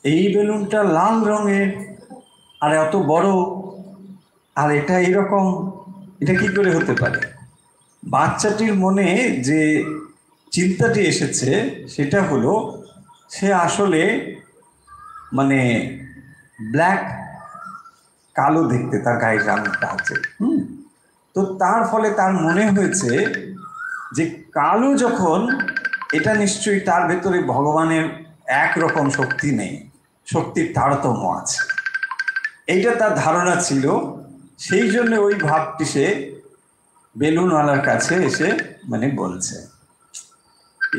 এই বেলুনটা লাল রঙের আর এত বড়, আর এটা এইরকম, এটা কি করে হতে পারে? বাচ্চাটির মনে যে চিন্তাটি এসেছে সেটা হলো, সে আসলে মানে ব্ল্যাক, কালো দেখতে তার গায়ের রঙটা আছে। তো তার ফলে তার মনে হয়েছে যে কালো যখন, এটা নিশ্চয়ই তার ভেতরে ভগবানের একরকম শক্তি নেই, শক্তির তারতম্য আছে, এইটা তার ধারণা ছিল। সেই জন্য ওই ভাবটি সে বেলুনওয়ালার কাছে এসে মানে বলছে।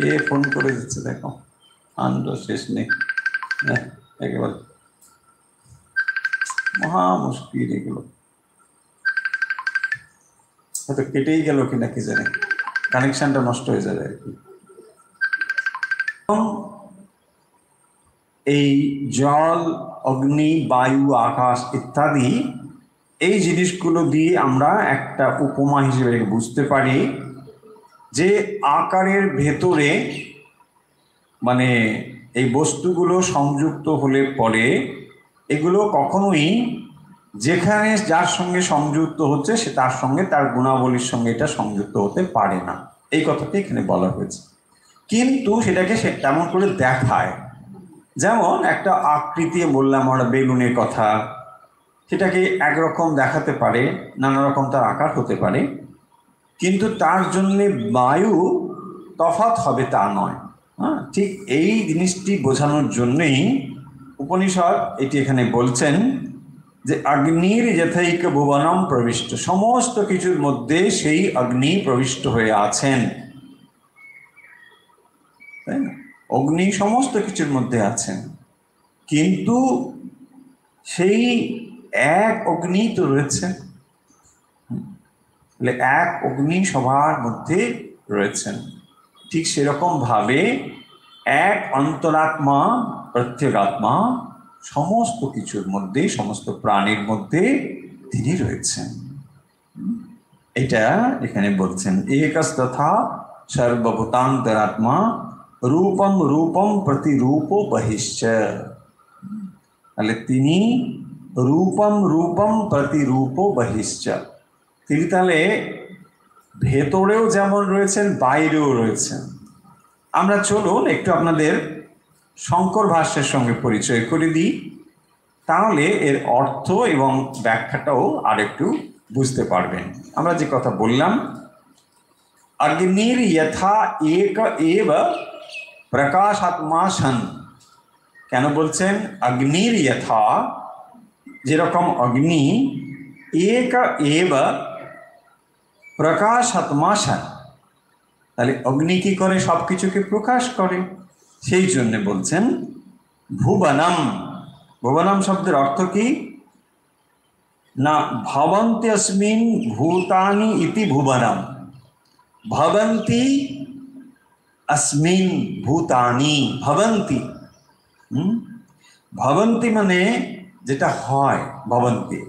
এ ফোন করে দিচ্ছে, দেখো, আনন্দ শেষ নেই, একেবারে মহা মুশকিল এগুলো। হয়তো কেটেই গেল কিনা কি জানে, কানেকশনটা নষ্ট হয়ে যাবে আর কি। এই জল, অগ্নি, বায়ু, আকাশ ইত্যাদি এই জিনিসগুলো দিয়ে আমরা একটা উপমা হিসেবে বুঝতে পারি যে আকারের ভেতরে মানে এই বস্তুগুলো সংযুক্ত হলে পরে এগুলো কখনোই যেখানে যার সঙ্গে সংযুক্ত হচ্ছে সে তার সঙ্গে, তার গুণাবলীর সঙ্গে এটা সংযুক্ত হতে পারে না, এই কথাটি এখানে বলা হয়েছে। কিন্তু সেটাকে সে তেমন করে দেখায়, যেমন একটা আকৃতি বললাম আমরা বেলুনের কথা, সেটাকে একরকম দেখাতে পারে, নানা রকম তার আকার হতে পারে, কিন্তু তার জন্যে বায়ু তফাৎ হবে তা নয়। হ্যাঁ, ঠিক এই জিনিসটি বোঝানোর জন্যেই উপনিষদ এটি এখানে বলছেন যে অগ্নির যথৈক ভুবনম প্রবিষ্ট, সমস্ত কিছুর মধ্যে সেই অগ্নি প্রবিষ্ট হয়ে আছেন, তাই না? অগ্নি সমস্ত কিছুর মধ্যে আছেন, কিন্তু সেই এক অগ্নি তো রয়েছেন, এক অগ্নি সবার মধ্যে রয়েছেন। ঠিক সেরকম ভাবে এক অন্তরাত্মা, প্রত্যেগাত্মা সমস্ত কিছুর মধ্যে, সমস্ত প্রাণীর মধ্যে তিনি রয়েছেন। এটা এখানে বলছেন, একস্তথা সর্বভূতান্তরাত্মা রূপম রূপম প্রতিরূপ বহিশ্চ। তাহলে তিনি রূপম রূপম প্রতিরূপো বহিশ্চ। তিনি তাহলে ভেতরেও যেমন রয়েছেন, বাইরেও রয়েছেন। আমরা চলুন একটু আপনাদের শঙ্কর ভাষ্যের সঙ্গে পরিচয় করে দিই, তাহলে এর অর্থ এবং ব্যাখ্যাটাও আরেকটু বুঝতে পারবেন। আমরা যে কথা বললাম, অগ্নির যথা এক এব প্রকাশাত্মা সন। কেন বলছেন অগ্নির যথা, যেরকম অগ্নি এক এব প্রকাশাত্মা সন, তাহলে অগ্নি কি করে? সব কিছুকে প্রকাশ করে। সেই জন্য বলছেন ভুবনম। ভুবনম শব্দের অর্থ কি না, ভবন্তি अस्मिन् ভূতানি ইতি ভুবনম। ভবন্তি अस्मिन् ভূতানি, ভবন্তি। ভবন্তি মানে যেটা হয়, ভবন্তি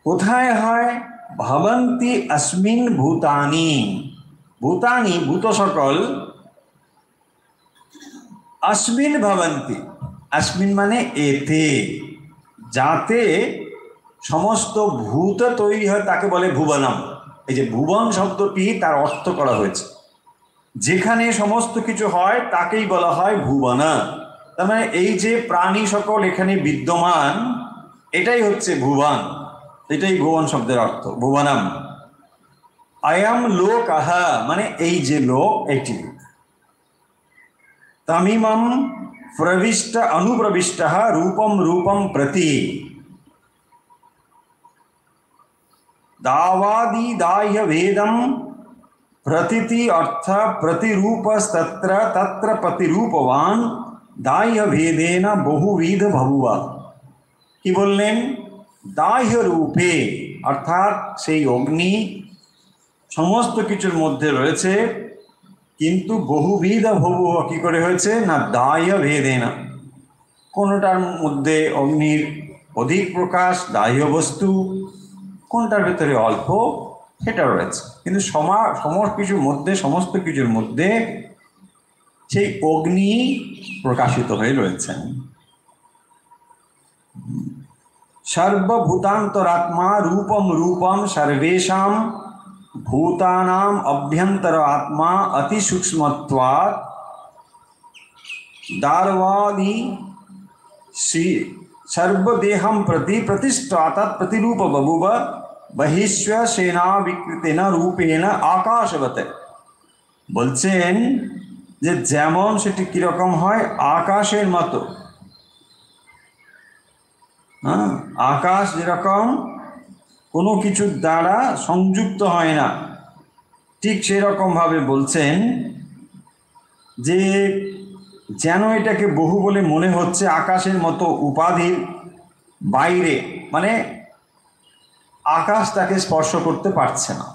কোথায় হয়? ভবন্তি अस्मिन् ভূতানি। ভূতানি ভূত সকল, अस्मिन् ভবন্তি। अस्मिन् মানে এতে, যাতে সমস্ত ভূত তৈরি হয় তাকে বলে ভুবনম। এই যে ভুবন শব্দটি তার অর্থ করা হয়েছে, যেখানে সমস্ত কিছু হয় তাকেই বলা হয় ভুবন। তার মানে এই যে প্রাণী সকল এখানে বিদ্যমান, এটাই হচ্ছে ভুবন, এটাই ভুবন শব্দের অর্থ, ভুবনম। আয়াম লোক আহা মানে এই যে লোক, এটি। তমিমম প্রবিষ্ট অনুপ্রবিষ্ট রূপম রূপম প্রতি। दावादि दाह्य भेदम प्रतीति अर्थ प्रतिरूपस्तत्र तत्र प्रतिरूपवान दाह्य भेदेन बहुविध बहुवा। কি বললেন? দাহ্য রূপে, অর্থাৎ সেই অগ্নি সমস্ত কিছুর মধ্যে রয়েছে, কিন্তু বহুবিধ বহু কি করে হয়েছে না, দাহ্য ভেদেন। কোনটার মধ্যে অগ্নির অধিক প্রকাশ, দাহ্য বস্তু, কোনটার ভেতরে অল্প, সেটা রয়েছে। কিন্তু সমস্ত কিছুর মধ্যে সেই অগ্নি প্রকাশিত হয়ে রয়েছেন। সর্বভূতান্তরাত্মা রূপম রূপম সর্বেষাম ভূতানাম অভ্যন্তর আত্মা অতি সূক্ষ্মত্বাৎ দারবাদি सर्वदेहम प्रति प्रतिष्ठात प्रतिरूप बभुव बहिष्व सेना विकृतेन रूपेण आकाशवत। বলছেন যে যেমন সেটি কিরকম হয়, আকাশের মতো। আকাশ যেরকম কোনো কিছুর দ্বারা সংযুক্ত হয় না, ঠিক সেরকম ভাবে বলছেন যে যেন এটাকে বহু বলে মনে হচ্ছে, আকাশের মতো উপাধির বাইরে, মানে আকাশ তাকে স্পর্শ করতে পারছে না।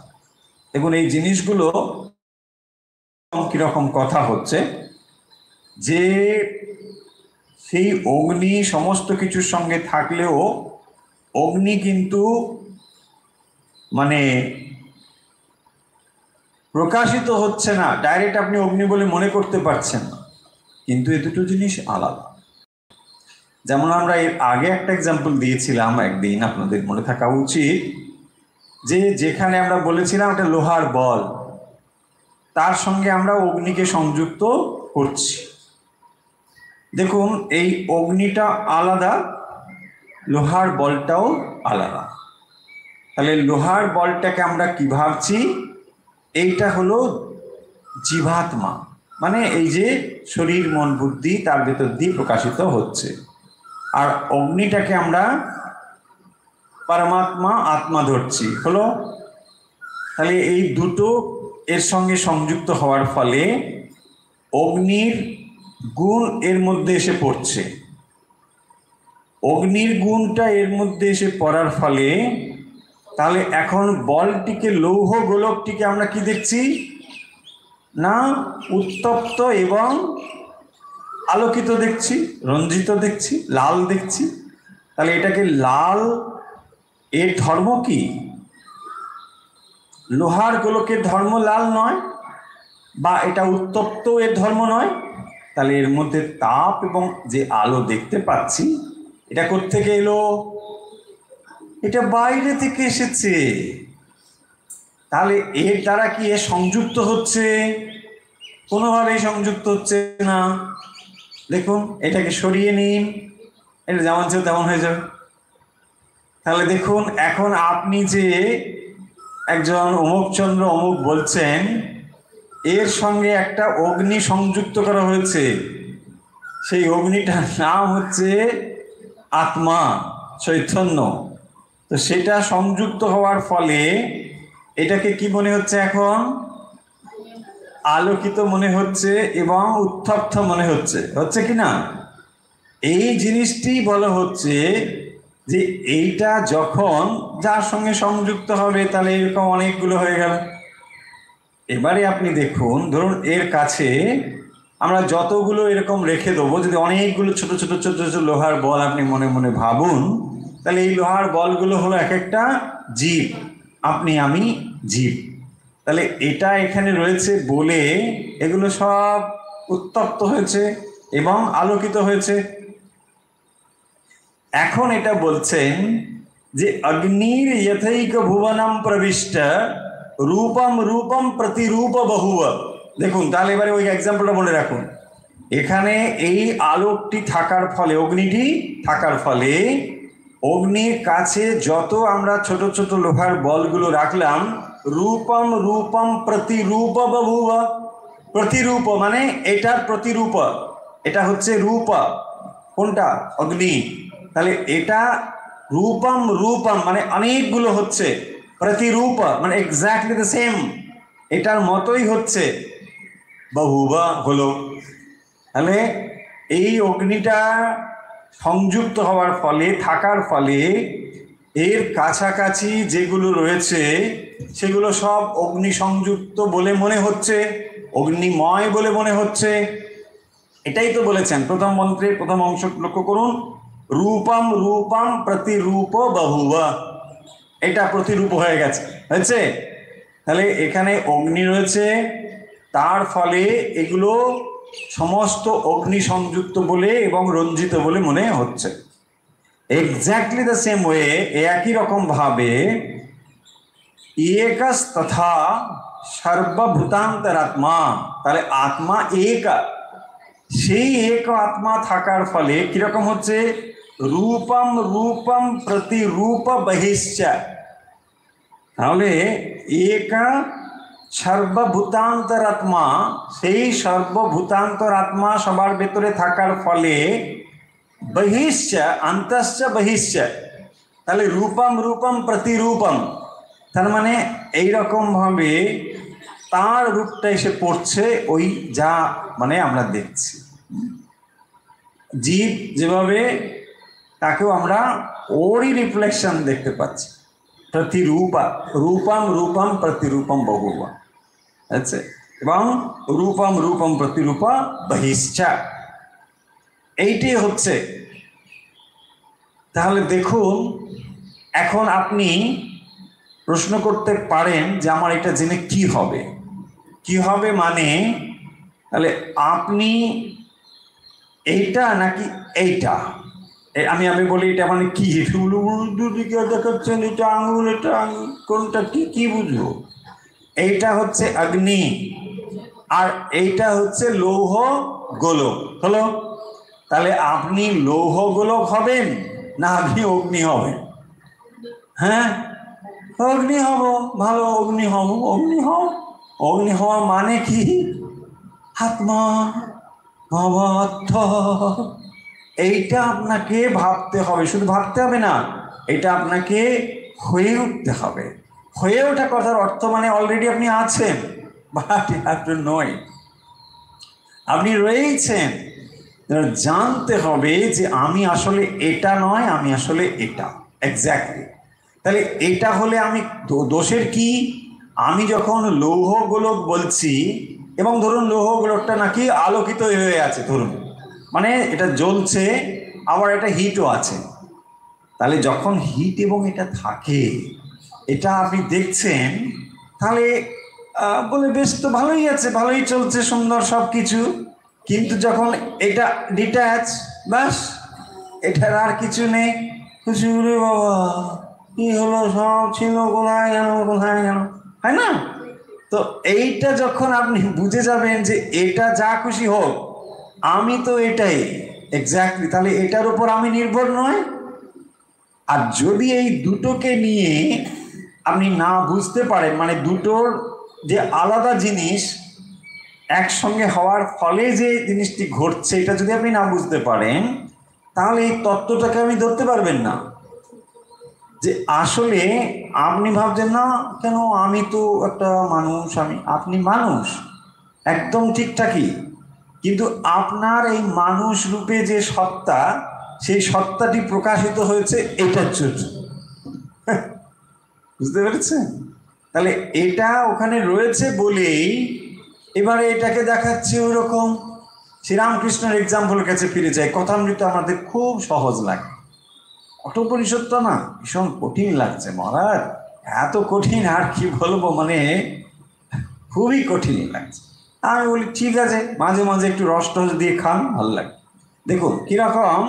দেখুন এই জিনিসগুলো কিরকম কথা হচ্ছে, যে সেই অগ্নি সমস্ত কিছুর সঙ্গে থাকলেও অগ্নি কিন্তু মানে প্রকাশিত হচ্ছে না, ডাইরেক্ট আপনি অগ্নি বলে মনে করতে পারছেন না, কিন্তু এই দুটো জিনিস আলাদা। যেমন আমরা এর আগে একটা এক্সাম্পল দিয়েছিলাম একদিন, আপনাদের মনে থাকা উচিত, যে যেখানে আমরা বলেছিলাম একটা লোহার বল, তার সঙ্গে আমরা অগ্নিকে সংযুক্ত করছি। দেখুন এই অগ্নিটা আলাদা, লোহার বলটাও আলাদা। তাহলে লোহার বলটাকে আমরা কি ভাবছি, এইটা হলো জীবাত্মা, মানে এই যে শরীর মন বুদ্ধি তার ভেতর দিয়ে প্রকাশিত হচ্ছে। আর অগ্নিটাকে আমরা পরমাত্মা আত্মা ধরছি, হলো। তাহলে এই দুটো এর সঙ্গে সংযুক্ত হওয়ার ফলে অগ্নির গুণ এর মধ্যে এসে পড়ছে। অগ্নির গুণটা এর মধ্যে এসে পড়ার ফলে তাহলে এখন বলটিকে, লৌহ গোলকটিকে আমরা কি দেখছি না, উত্তপ্ত এবং আলোকিত দেখছি, রঞ্জিত দেখছি, লাল দেখছি। তাহলে এটাকে লাল, এর ধর্ম কি? লোহার গোলকের ধর্ম লাল নয়, বা এটা উত্তপ্ত এর ধর্ম নয়, তাহলে এর মধ্যে তাপ এবং যে আলো দেখতে পাচ্ছি এটা কোত্থেকে এলো? এটা বাইরে থেকে এসেছে। তাহলে এর দ্বারা কি এ সংযুক্ত হচ্ছে? কোনোভাবেই সংযুক্ত হচ্ছে না। দেখুন এটাকে সরিয়ে নিন, এটা যেমন ছিল তেমন হয়ে যাবে। তাহলে দেখুন এখন আপনি যে একজন অমুকচন্দ্র অমুক বলছেন, এর সঙ্গে একটা অগ্নি সংযুক্ত করা হয়েছে। সেই অগ্নিটার নাম হচ্ছে আত্মা, চৈতন্য। তো সেটা সংযুক্ত হওয়ার ফলে এটাকে কি মনে হচ্ছে? এখন আলোকিত মনে হচ্ছে এবং উত্তপ্ত মনে হচ্ছে, হচ্ছে কি না? এই জিনিসটি বলা হচ্ছে যে এইটা যখন যার সঙ্গে সংযুক্ত হবে তাহলে এরকম অনেকগুলো হয়ে গেল। এবারে আপনি দেখুন, ধরুন এর কাছে আমরা যতগুলো এরকম রেখে দেবো, যদি অনেকগুলো ছোট ছোট ছোট ছোট লোহার বল আপনি মনে মনে ভাবুন, তাহলে এই লোহার বলগুলো হলো এক একটা জীব, আপনি আমি জীব। তাহলে এটা এখানে রয়েছে বলে এগুলো সব উত্তপ্ত হয়েছে এবং আলোকিত হয়েছে। এখন এটা বলছেন যে অগ্নির যথৈক ভুবনম প্রবিষ্ট রূপম রূপম প্রতিরূপ বহুব। দেখুন তাহলে এবারে ওই এক্সাম্পলটা মনে রাখুন। এখানে এই আলোকটি থাকার ফলে, অগ্নিটি থাকার ফলে, অগ্নির কাছে যত আমরা ছোট ছোট লোহার বলগুলো রাখলাম, রূপম রূপম প্রতিরূপ বহুব। প্রতিরূপ মানে এটার প্রতিরূপ, এটা হচ্ছে রূপ। কোনটা? অগ্নি। তাহলে এটা রূপম রূপম মানে অনেকগুলো হচ্ছে, প্রতিরূপ মানে এক্স্যাক্টলি দ্য সেম, এটার মতোই হচ্ছে, বহুবা হলো। তাহলে এই অগ্নিটা সংযুক্ত হওয়ার ফলে, থাকার ফলে এর কাছাকাছি যেগুলো রয়েছে সেগুলো সব অগ্নি সংযুক্ত বলে মনে হচ্ছে, অগ্নিময় বলে মনে হচ্ছে। এটাই তো বলেছেন প্রথম মন্ত্রের প্রথম অংশ, লক্ষ্য করুন, রূপম রূপম প্রতিরূপ বহুব। এটা প্রতিরূপ হয়ে গেছে, হয়েছে। তাহলে এখানে অগ্নি রয়েছে, তার ফলে এগুলো সমস্ত অগ্নি সংযুক্ত বলে এবং রঞ্জিত বলে মনে হচ্ছে। এক্স্যাক্টলি দ্য সেম ওয়ে, একই রকম ভাবে একস তথা সর্বভূতান্তরাত্মা, তাহলে আত্মা এক, সেই এক আত্মা থাকার ফলে কিরকম হচ্ছে? রূপম রূপম প্রতিরূপ বহিশ্চ। তাহলে এক সর্বভূতান্তরাত্মা, সেই সর্বভূতান্তরাত্মা সবার ভেতরে থাকার ফলে বহিশ্চ অন্তশ্চ বহিশ্চ, তাহলে রূপম রূপম প্রতিরূপম, তার মানে এইরকম ভাবে তার রূপটা এসে পড়ছে ওই যা মানে আমরা দেখছি। জীব যেভাবে, তাকেও আমরা ওরই রিফ্লেকশন দেখতে পাচ্ছি। প্রতিরূপা, রূপম রূপম প্রতিরূপম বহুবা, আচ্ছা, এবং রূপম রূপম প্রতিরূপা বহিশ্চা, এইটাই হচ্ছে। তাহলে দেখুন, এখন আপনি প্রশ্ন করতে পারেন যে আমার এটা জেনে কি হবে? কি হবে মানে, তাহলে আপনি এইটা নাকি এইটা, আমি বলি এটা মানে কি? দুদিকে দেখাচ্ছেন, এটা আঙুল, এটা আঙুল, কোনটা কি কি বুঝবো? এইটা হচ্ছে অগ্নি আর এইটা হচ্ছে লৌহ গোলক, হলো। তাহলে আপনি লৌহ গোলক হবেন না আপনি অগ্নি হবেন? হ্যাঁ, অগ্নি হব, ভালো, অগ্নি হব। অগ্নি হও, অগ্নি হওয়া মানে কি? আত্মা ভবাত্ম, এইটা আপনাকে ভাবতে হবে। শুধু ভাবতে হবে না, এটা আপনাকে হয়ে উঠতে হবে। হয়ে ওঠা কথার অর্থ মানে অলরেডি আপনি আছেন, but you have to know it, আপনি রয়েছেন। জানতে হবে যে আমি আসলে এটা নয়, আমি আসলে এটা, এক্স্যাক্টলি। তাহলে এটা হলে আমি দোষের কি? আমি যখন লৌহ গোলক বলছি এবং ধরুন লৌহ গোলকটা নাকি আলোকিত হয়ে আছে, ধরুন মানে এটা জ্বলছে, আবার এটা হিটও আছে। তাহলে যখন হিট এবং এটা থাকে, এটা আপনি দেখছেন, তাহলে বলে বেশ তো ভালোই আছে, ভালোই চলছে, সুন্দর সব কিছু। কিন্তু যখন এটা ডিট্যাচ, বাস এটার আর কিছু নেই, খুশি রে বাবা কি হলো, সব ছিল কোথায় গেল কোথায় গেল, হয় না? তো এইটা যখন আপনি বুঝে যাবেন যে এটা যা খুশি হোক আমি তো এটাই এক্স্যাক্টলি, তাহলে এটার উপর আমি নির্ভর নয়। আর যদি এই দুটোকে নিয়ে আপনি না বুঝতে পারেন, মানে দুটোর যে আলাদা জিনিস একসঙ্গে হওয়ার ফলে যে জিনিসটি ঘটছে এটা যদি আপনি না বুঝতে পারেন, তাহলে এই তত্ত্বটাকে আপনি ধরতে পারবেন না। যে আসলে আপনি ভাবছেন না কেন আমি তো একটা মানুষ, আপনি মানুষ একদম ঠিকঠাকই, কিন্তু আপনার এই মানুষ রূপে যে সত্তা, সেই সত্তাটি প্রকাশিত হয়েছে এটার জন্য। বুঝতে পেরেছেন? তাহলে এটা ওখানে রয়েছে বলেই এবারে এটাকে দেখাচ্ছে ওই রকম। শ্রীরামকৃষ্ণের এক্সাম্পলের কাছে ফিরে যায়। কথামৃত আমাদের খুব সহজ লাগে, কঠোপনিষদটা না ভীষণ কঠিন লাগছে মহারাজ, এত কঠিন আর কি বলবো, মানে খুবই কঠিন লাগছে। আমি বলি ঠিক আছে, মাঝে মাঝে একটু রস টস দিয়ে খান, ভালো লাগে। দেখুন কিরকম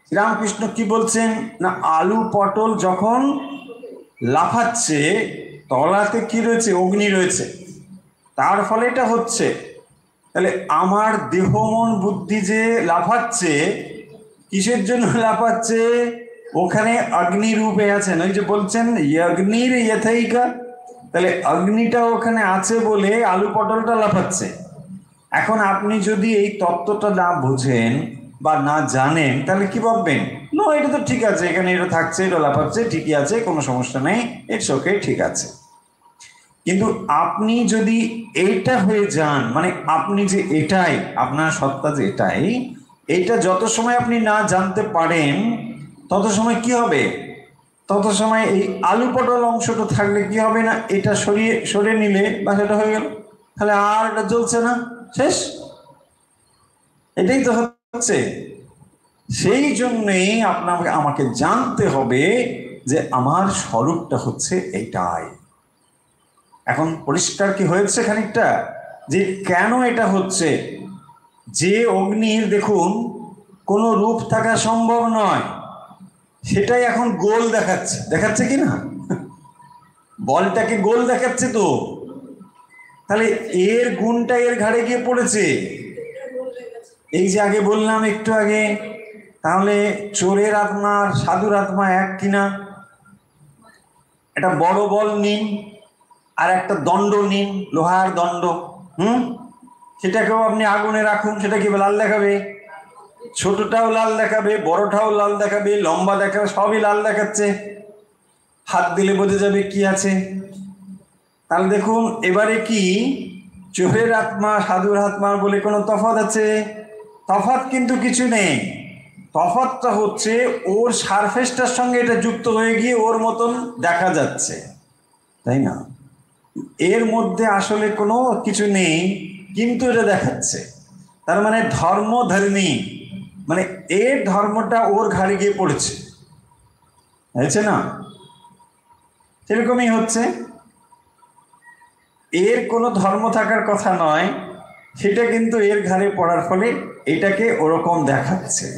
শ্রীরামকৃষ্ণ কি বলছেন না, আলু পটল যখন লাফাচ্ছে তলাতে কি রয়েছে, অগ্নি রয়েছে, তার ফলে এটা হচ্ছে। তাহলে আমার দেহ মন বুদ্ধি যে লাফাচ্ছে, কিসের জন্য লাফাচ্ছে? ওখানে অগ্নি রূপে আছেন, ওই যে বলছেন অগ্নির ইয়থাইকা, তাহলে অগ্নিটা ওখানে আছে বলে আলু পটলটা লাফাচ্ছে। এখন আপনি যদি এই তত্ত্বটা না বোঝেন বা না জানেন তাহলে কি ভাববেন, না এটা তো ঠিক আছে, এখানে এটা থাকছে, এটা লাফাচ্ছে, ঠিকই আছে, কোনো সমস্যা নেই, ইটস ওকে, ঠিক আছে। কিন্তু আপনি যদি এইটা হয়ে যান, মানে আপনি যে এটাই, আপনার সত্তা যে এটাই, এইটা যত সময় আপনি না জানতে পারেন তত সময় কি হবে, তত সময় এই আলু পটল অংশটা থাকলে কি হবে না, এটা সরিয়ে নিলে বা সেটা হয়ে গেল, তাহলে আর এটা জ্বলছে না, শেষ। এটাই তো হচ্ছে। সেই জন্যই আমাকে জানতে হবে যে আমার স্বরূপটা হচ্ছে এইটাই। এখন পরিষ্কার কি হয়েছে খানিকটা, যে কেন এটা হচ্ছে। যে অগ্নির দেখুন কোনো রূপ থাকা সম্ভব নয়, সেটাই এখন গোল দেখাচ্ছে, দেখাচ্ছে কি না, বলটাকে গোল দেখাচ্ছে তো, তাহলে এর গুণটা এর ঘাড়ে গিয়ে পড়েছে। এই যে আগে বললাম একটু আগে, তাহলে চোরের আত্মা আর সাধুর আত্মা এক কিনা? একটা বড় বল নিন আর একটা দণ্ড নিন, লোহার দণ্ড, সেটাকেও আপনি আগুনে রাখুন, সেটা কি লাল দেখাবে? ছোটটাও লাল দেখাবে, বড়টাও লাল দেখাবে, লম্বা দেখাবে, সবই লাল দেখাচ্ছে। হাত দিলে বোঝা যাবে কি আছে। তাহলে দেখুন এবারে কি চোরের আত্মা সাধুর আত্মার বলে কোনো তফাৎ আছে? তফাৎ কিন্তু কিছু নেই। তফাৎটা হচ্ছে ওর সারফেসটার সঙ্গে এটা যুক্ত হয়ে গিয়ে ওর মতন দেখা যাচ্ছে, তাই না? এর মধ্যে আসলে কোনো কিছু নেই, কিন্তু এটা দেখাচ্ছে। তার মানে ধর্মধর্মী, মানে এর ধর্মটা ওর ঘাড়ে গিয়ে পড়েছে, হয়েছে না? সেরকমই হচ্ছে। এর কোনো ধর্ম থাকার কথা নয়, সেটা কিন্তু এর ঘাড়ে পড়ার ফলে এটাকে ওরকম দেখাচ্ছে,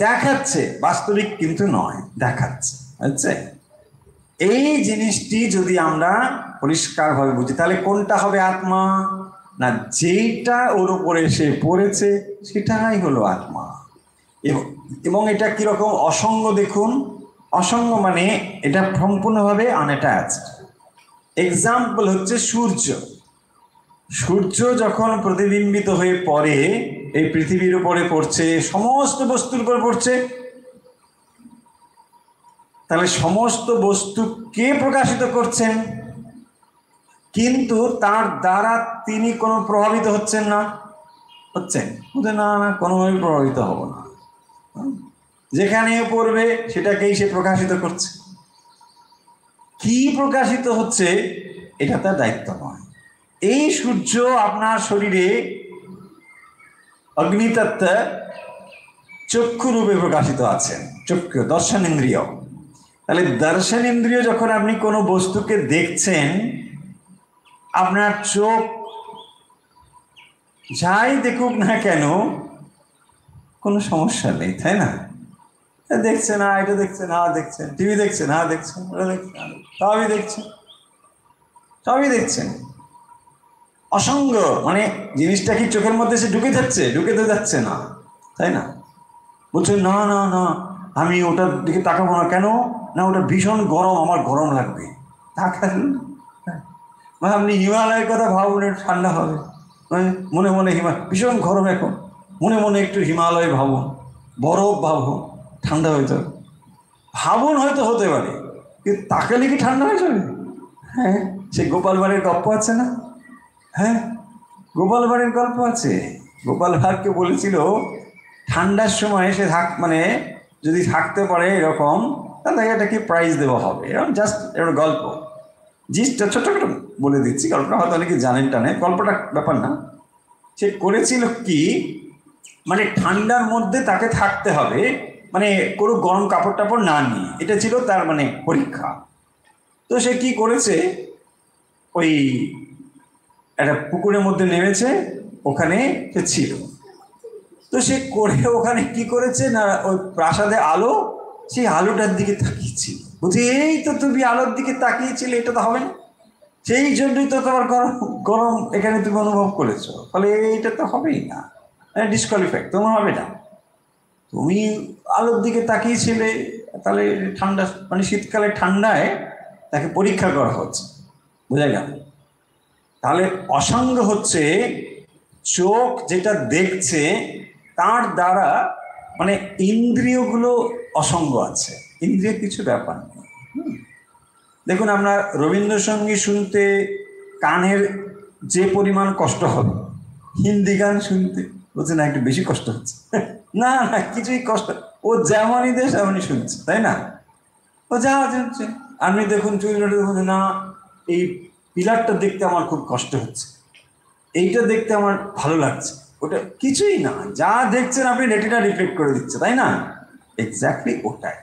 দেখাচ্ছে, বাস্তবিক কিন্তু নয়, দেখাচ্ছে, হচ্ছে। এই জিনিসটি যদি আমরা পরিষ্কারভাবে বুঝি তাহলে কোনটা হবে আত্মা না, যেটা ওর উপরে এসে পড়েছে সেটাই হলো আত্মা। এবং এটা কিরকম অসঙ্গ দেখুন, অসঙ্গ মানে এটা সম্পূর্ণভাবে আনঅ্যাটাচড। এক্সাম্পল হচ্ছে সূর্য। সূর্য যখন প্রতিবিম্বিত হয়ে পড়ে এই পৃথিবীর উপরে পড়ছে, সমস্ত বস্তুর উপর পড়ছে, তাহলে সমস্ত বস্তু কে প্রকাশিত করছেন? কিন্তু তার দ্বারা তিনি কোনো প্রভাবিত হচ্ছেন না, হচ্ছেন না, না কোনোভাবে প্রভাবিত হব না, যেখানে পড়বে সেটাকেই সে প্রকাশিত করছে। কি প্রকাশিত হচ্ছে এটা তার দায়িত্ব নয়। এই সূর্য আপনার শরীরে অগ্নিতত্ত্ব চক্ষু রূপে প্রকাশিত আছেন, চক্ষু দর্শনেন্দ্রিয়। তাহলে দর্শনেন্দ্রিয় যখন আপনি কোনো বস্তুকে দেখছেন, আপনার চোখ যাই দেখুক না কেন কোনো সমস্যা নেই, তাই না? দেখছেন, এটা দেখছেন, দেখছেন, টিভি দেখছেন, দেখছেন, ওটা দেখছেন, সবই দেখছেন, সবই দেখছেন। অসঙ্গ মানে জিনিসটা কি চোখের মধ্যে সে ঢুকে যাচ্ছে? ঢুকে তো যাচ্ছে না, তাই না? বলছে না না না, আমি ওটার দিকে তাকাবো না। কেন? না, ওটা ভীষণ গরম, আমার গরম লাগবে। তাকান, আপনি হিমালয়ের কথা ভাবুন, একটু ঠান্ডা হবে। মনে মনে ভীষণ গরম এখন, মনে মনে একটু হিমালয় ভাবুন, বরফ ভাবুন, ঠান্ডা হয়ে যাবে। ভাবুন হয়তো হতে পারে, কিন্তু তাকালে কি ঠান্ডা হয়ে যাবে? হ্যাঁ, সে গোপাল ভাঁড়ের গল্প আছে না? হ্যাঁ, গোপাল ভাঁড়ের গল্প আছে। গোপাল ভাঁড়কে বলেছিল ঠান্ডার সময় সে মানে যদি থাকতে পারে এরকম, তাহলে এটাকে প্রাইজ দেওয়া হবে। এরকম জাস্ট একটা গল্প, জিনিসটা ছোট করে বলে দিচ্ছি। গল্পটা হয়তো অনেকে জানেন টানে, গল্পটা ব্যাপার না। সে করেছিল কি, মানে ঠান্ডার মধ্যে তাকে থাকতে হবে, মানে কোনো গরম কাপড় টাপড় না নিয়ে। এটা ছিল তার মানে পরীক্ষা। তো সে কি করেছে, ওই একটা পুকুরের মধ্যে নেমেছে, ওখানে সে ছিল। তো সে করে ওখানে কি করেছে না, ওই প্রাসাদে আলো, সেই আলোটার দিকে তাকিয়েছিল। বলছে এই তো তুমি আলোর দিকে তাকিয়েছিলে, এটা তো হবে না, সেই জন্যই তো তোমার গরম গরম এখানে তুমি অনুভব করেছো, ফলে এইটা তো হবেই না, ডিসকোয়ালিফাই, তোমার হবে না। তুমি আলোর দিকে তাকিয়েছিলে, তাহলে ঠান্ডা মানে শীতকালে ঠান্ডায় তাকে পরীক্ষা করা হচ্ছে, বোঝা গেল? তাহলে অসঙ্গ হচ্ছে চোখ যেটা দেখছে তার দ্বারা, মানে ইন্দ্রিয়গুলো অসঙ্গ আছে, ইন্দ্রিয় কিছু ব্যাপার নেই। দেখুন, আমরা রবীন্দ্রসঙ্গীত শুনতে কানের যে পরিমাণ কষ্ট হবে, হিন্দি গান শুনতে বলছে না একটু বেশি কষ্ট হচ্ছে। না না, কিছুই কষ্ট, ও যেমনই দেশ তেমনই শুনছে, তাই না? ও যা শুনছে। আপনি দেখুন চুরিটা দেখুন, না এই পিলারটা দেখতে আমার খুব কষ্ট হচ্ছে, এইটা দেখতে আমার ভালো লাগছে, ওটা কিছুই না, যা দেখছেন আপনি রেটিনা রিফ্লেক্ট করে দিচ্ছে, তাই না? এক্স্যাক্টলি ওটাই।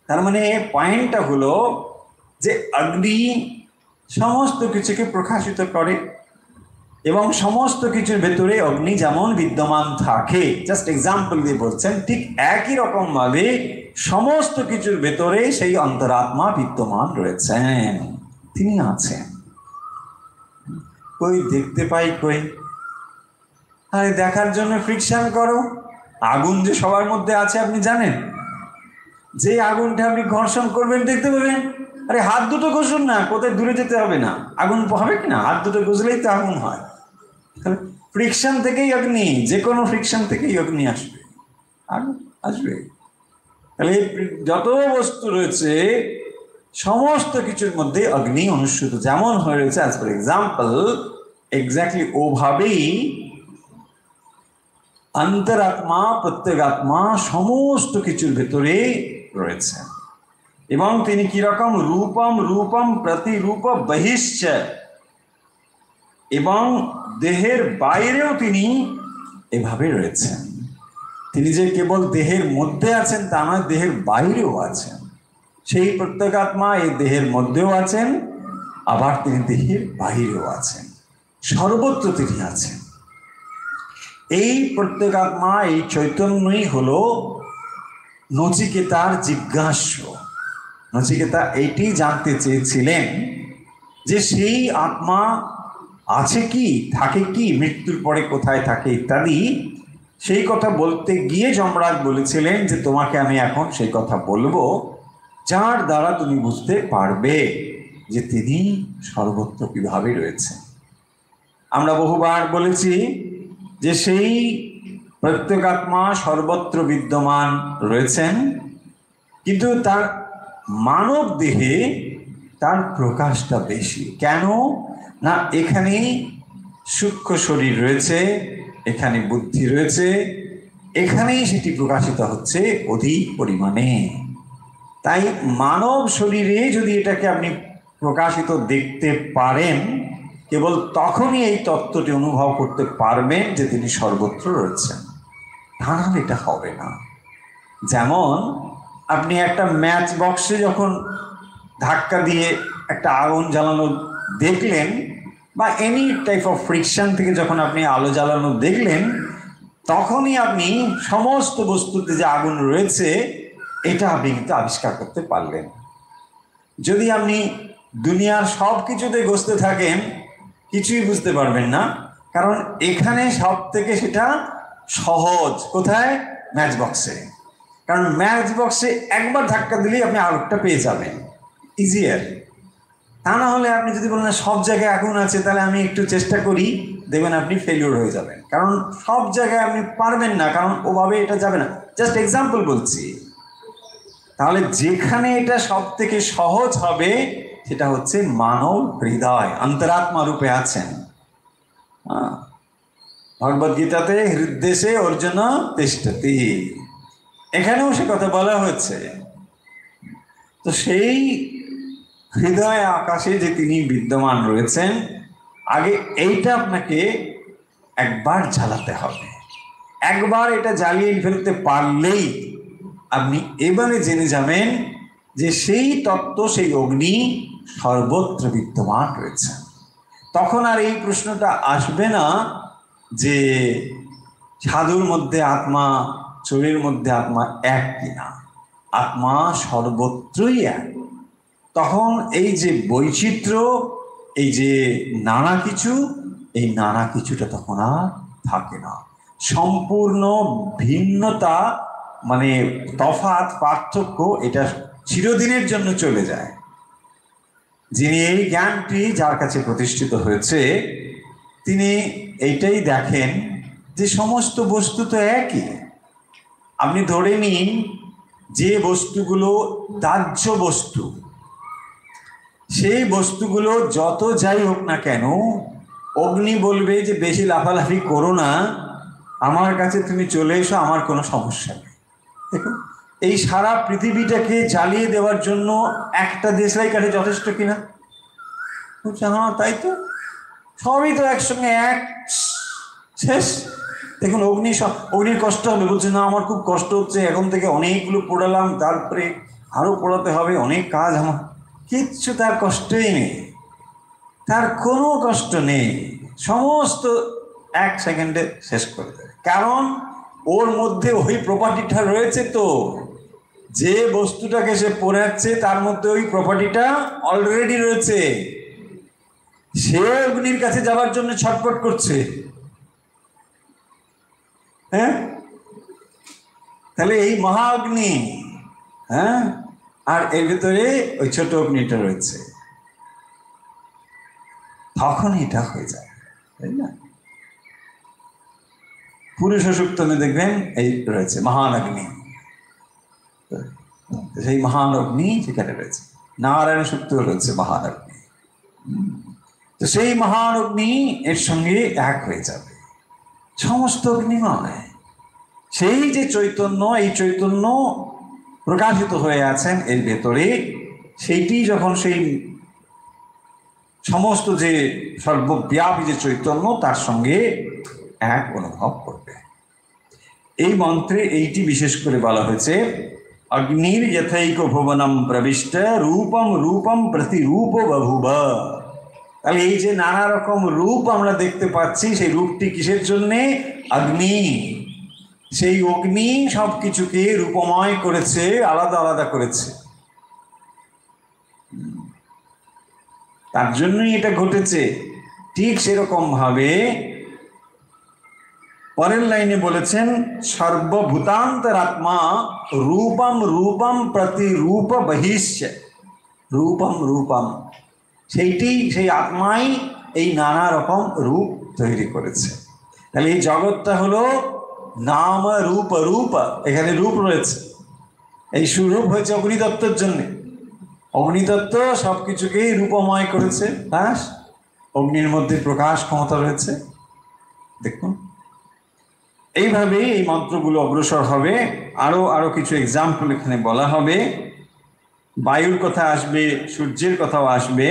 তার মানে পয়েন্টটা হলো যে অগ্নি সমস্ত কিছুকে প্রকাশিত করে, এবং সমস্ত কিছুর ভেতরে অগ্নি যেমন বিদ্যমান থাকে, জাস্ট এক্সাম্পল দিয়ে বলছেন, ঠিক একই রকম ভাবে সমস্ত কিছুর ভেতরে সেই অন্তরাত্মা বিদ্যমান রয়েছেন, তিনি আছেন। কই দেখতে পাই কই? আরে দেখার জন্য ফ্রিকশন করো। আগুন যে সবার মধ্যে আছে আপনি জানেন, যে আগুনটা আপনি ঘর্ষণ করবেন দেখতে পাবেন। আরে হাত দুটো ঘষুন না, কোথায় দূরে যেতে হবে না, আগুন হবে কি না? হাত দুটো ঘষলেই তো আগুন হয়। ফ্রিকশন থেকেই অগ্নি, যে কোনো ফ্রিকশন থেকেই অগ্নি আসবে, আগুন আসবে। তাহলে যত বস্তু রয়েছে সমস্ত কিছুর মধ্যে অগ্নি অনুসৃত যেমন হয়ে রয়েছে, অ্যাজ ফর এক্সাম্পল, এক্স্যাক্টলি ওভাবেই অন্তরাত্মা প্রত্যেগাত্মা সমস্ত কিছুর ভেতরে রয়েছে। এবং তিনি কিরকম, রূপম রূপম প্রতিরূপ বহিশ্চ, এবং দেহের বাইরেও তিনি এভাবে রয়েছেন। তিনি যে কেবল দেহের মধ্যে আছেন তা নয়, দেহের বাইরেও আছেন। সেই প্রত্যেগাত্মা এই দেহের মধ্যেও আছেন, আবার তিনি দেহের বাইরেও আছেন, সর্বত্র তিনি আছেন। এই প্রত্যেগাত্মা, এই চৈতন্যই হল নচিকেতার জিজ্ঞাস্য। নচিকেতা এইটি জানতে চেয়েছিলেন যে সেই আত্মা আছে কি, থাকে কি, মৃত্যুর পরে কোথায় থাকে ইত্যাদি। সেই কথা বলতে গিয়ে যমরাজ বলেছিলেন যে তোমাকে আমি এখন সেই কথা বলবো, যার দ্বারা তুমি বুঝতে পারবে যে তিনি সর্বত্র কিভাবে রয়েছে। আমরা বহুবার বলেছি যে সেই প্রত্যেগাত্মা সর্বত্র বিদ্যমান রয়েছেন, কিন্তু তার মানব দেহে তার প্রকাশটা বেশি। কেন না, এখানে সূক্ষ্ম শরীর রয়েছে, এখানে বুদ্ধি রয়েছে, এখানেই সেটি প্রকাশিত হচ্ছে অধিক পরিমাণে। তাই মানব শরীরে যদি এটাকে আপনি প্রকাশিত দেখতে পারেন, কেবল তখনই এই তত্ত্বটি অনুভব করতে পারবেন যে তিনি সর্বত্র রয়েছেন, তাহলে এটা হবে না। যেমন আপনি একটা ম্যাচ বক্সে যখন ধাক্কা দিয়ে একটা আগুন জ্বালানো দেখলেন, বা এনি টাইপ অফ ফ্রিকশন থেকে যখন আপনি আলো জ্বালানো দেখলেন, তখনই আপনি সমস্ত বস্তুতে যে আগুন রয়েছে এটা আপনি কিন্তু আবিষ্কার করতে পারলেন। যদি আপনি দুনিয়ার সব কিছুতে ঘষতে থাকেন কিছুই বুঝতে পারবেন না, কারণ এখানে সব থেকে সেটা সহজ। কোথায়? ম্যাচ বক্সে। কারণ ম্যাচ বক্সে একবার ধাক্কা দিলেই আপনি আলোকটা পেয়ে যাবেন, ইজিয়ার। তা না হলে আপনি যদি বলেন সব জায়গায় আগুন আছে, তাহলে আমি একটু চেষ্টা করি, দেখবেন আপনি ফেলিওর হয়ে যাবেন। কারণ সব জায়গায় আপনি পারবেন না, কারণ ওভাবে এটা যাবে না। জাস্ট এক্সাম্পল বলছি। তাহলে যেখানে এটা সব থেকে সহজ হবে সেটা হচ্ছে মানব হৃদয়, অন্তরাত্মা রূপে আছেন। ভগবদ গীতাতে হৃদ্দেশে অর্জুন তিষ্ঠতি, এখানেও সে কথা বলা হয়েছে। তো সেই হৃদয় আকাশে যে তিনি বিদ্যমান রয়েছেন, আগে এইটা আপনাকে একবার জ্বালাতে হবে। একবার এটা জ্বালিয়ে ফেলতে পারলেই আপনি এবারে জেনে যাবেন যে সেই তত্ত্ব, সেই অগ্নি সর্বত্র বিদ্যমান রয়েছে। তখন আর এই প্রশ্নটা আসবে না যে সাধুর মধ্যে আত্মা, চোরের মধ্যে আত্মা এক কিনা। আত্মা সর্বত্রই এক। তখন এই যে বৈচিত্র্য, এই যে নানা কিছু, এই নানা কিছুটা তখন আর থাকে না। সম্পূর্ণ ভিন্নতা, মানে তফাৎ, পার্থক্য, এটা চিরদিনের জন্য চলে যায়। যিনি এই জ্ঞানটি যার কাছে প্রতিষ্ঠিত হয়েছে, তিনি এইটাই দেখেন যে সমস্ত বস্তু তো একই। আপনি ধরে নিন যে বস্তুগুলো দাহ্য বস্তু, সেই বস্তুগুলো যত যাই হোক না কেন, অগ্নি বলবে যে বেশি লাফালাফি করো না, আমার কাছে তুমি চলে এসো, আমার কোনো সমস্যা নেই। দেখুন, এই সারা পৃথিবীটাকে জ্বালিয়ে দেওয়ার জন্য একটা দেশলাই কাঠে যথেষ্ট কিনা? হ্যাঁ, তাই তো, সবই তো একসঙ্গে এক, শেষ। দেখুন, অগ্নির কষ্ট হবে, বলছে না আমার খুব কষ্ট হচ্ছে, এখন থেকে অনেকগুলো পোড়ালাম, তারপরে আরও পোড়াতে হবে, অনেক কাজ আমার। কিচ্ছু তার কষ্টই নেই, তার কোনো কষ্ট নেই, সমস্ত এক সেকেন্ডে শেষ করে দেবে। কারণ ওর মধ্যে ওই প্রপার্টিটা রয়েছে। তো যে বস্তুটাকে সে পোড়াচ্ছে তার মধ্যে ওই প্রপার্টিটা অলরেডি রয়েছে। সে অগ্নির কাছে যাওয়ার জন্য ছটফট করছে। হ্যাঁ, তাহলে এই মহা অগ্নি, হ্যাঁ, আর এর ভিতরে ওই ছোট অগ্নিটা রয়েছে, তখন এটা হয়ে যায়, তাই না? পুরুষ সূক্তমে দেখবেন এই রয়েছে মহান অগ্নি। সেই মহান অগ্নি সেখানে রয়েছে। নারায়ণ সূক্ত রয়েছে মহান অগ্নি। তো সেই মহান অগ্নি এর সঙ্গে এক হয়ে যাবে, সমস্ত অগ্নিময়। সেই যে চৈতন্য, এই চৈতন্য প্রকাশিত হয়ে আছেন এর ভেতরে, সেইটি যখন সেই সমস্ত যে সর্বব্যাপী যে চৈতন্য, তার সঙ্গে এক অনুভব করবে। এই মন্ত্রে এইটি বিশেষ করে বলা হয়েছে, অগ্নির যথৈক ভুবনম প্রবিষ্ট রূপম রূপম প্রতিরূপ বভুব। তাহলে এই যে নানা রকম রূপ আমরা দেখতে পাচ্ছি, সেই রূপটি কিসের জন্যে? অগ্নি। সেই অগ্নি সব কিছুকে রূপময় করেছে, আলাদা আলাদা করেছে, তার জন্যই এটা ঘটেছে। ঠিক সেরকম ভাবে পরের লাইনে বলেছেন, সর্বভূতান্তরাত্মা রূপম রূপম প্রতিরূপ বহিষ্য। রূপম রূপম, সেইটি, সেই আত্মাই এই নানা রকম রূপ তৈরি করেছে। তাহলে এই জগৎটা হলো নাম রূপ রূপ, এখানে রূপ রয়েছে। এই সুরূপ হয়েছে অগ্নিতত্ত্বের জন্যে। অগ্নিতত্ত্ব সব কিছুকেই রূপময় করেছে। হ্যাঁ, অগ্নির মধ্যে প্রকাশ ক্ষমতা রয়েছে। দেখুন, এইভাবেই এই মন্ত্রগুলো অগ্রসর হবে। আরো কিছু এক্সাম্পল এখানে বলা হবে। বায়ুর কথা আসবে, সূর্যের কথাও আসবে।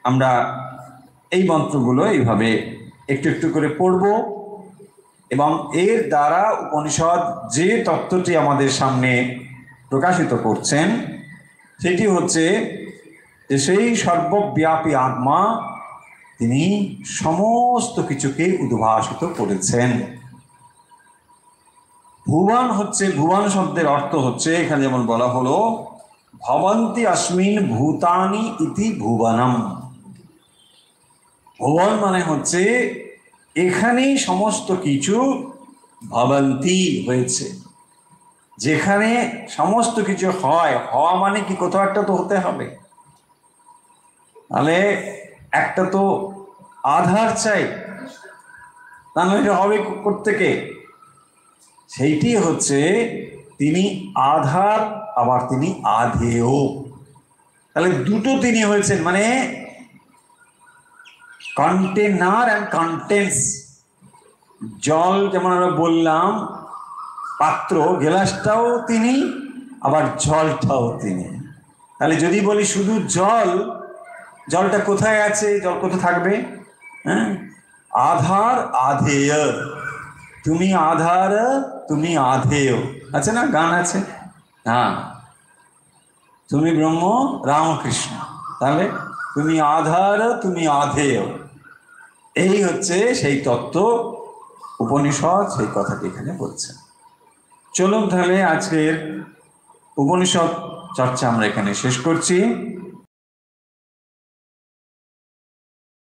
আমরা এই মন্ত্রগুলো এইভাবে একটু একটু করে পড়ব, এবং এর দ্বারা উপনিষদ যে তত্ত্বটি আমাদের সামনে প্রকাশিত করছেন, সেটি হচ্ছে যে সেই সর্বব্যাপী আত্মা তিনি সমস্ত কিছুকে উদ্ভাসিত করেছেন। ভুবন হচ্ছে, ভুবন শব্দের অর্থ হচ্ছে, এখানে যেমন বলা হলো ভবন্তি আসমিন ভূতানি ইতি ভুবনম। ভুবন মানে হচ্ছে এখানেই সমস্ত কিছু ভবন্তি হয়েছে, যেখানে সমস্ত কিছু হয়। হওয়া মানে কি কোথাও একটা তো হতে হবে, তাহলে একটা তো আধার চাই, তাহলে এটা হবে করতে কে? সেইটি হচ্ছে তিনি আধার, আবার তিনি আধেয়। তাহলে দুটো তিনি হয়েছেন, মানে কন্টেনার অ্যান্ড কন্টেন্টস। জল যেমন আমরা বললাম পাত্র, গ্লাসটাও তিনি, আবার জলটাও তিনি। তাহলে যদি বলি শুধু জল, জলটা কোথায় আছে? জল কোথায় থাকবে? হ্যাঁ, আধার আধেয়, তুমি আধার তুমি আধেয়, আছে না, গান আছে। হ্যাঁ, তুমি ব্রহ্ম রামকৃষ্ণ, তাহলে তুমি আধার তুমি আধেয়, এই হচ্ছে সেই তত্ত্ব। উপনিষদ সেই কথাটি এখানে বলছে। চলুন তাহলে আজকের উপনিষদ চর্চা আমরা এখানে শেষ করছি।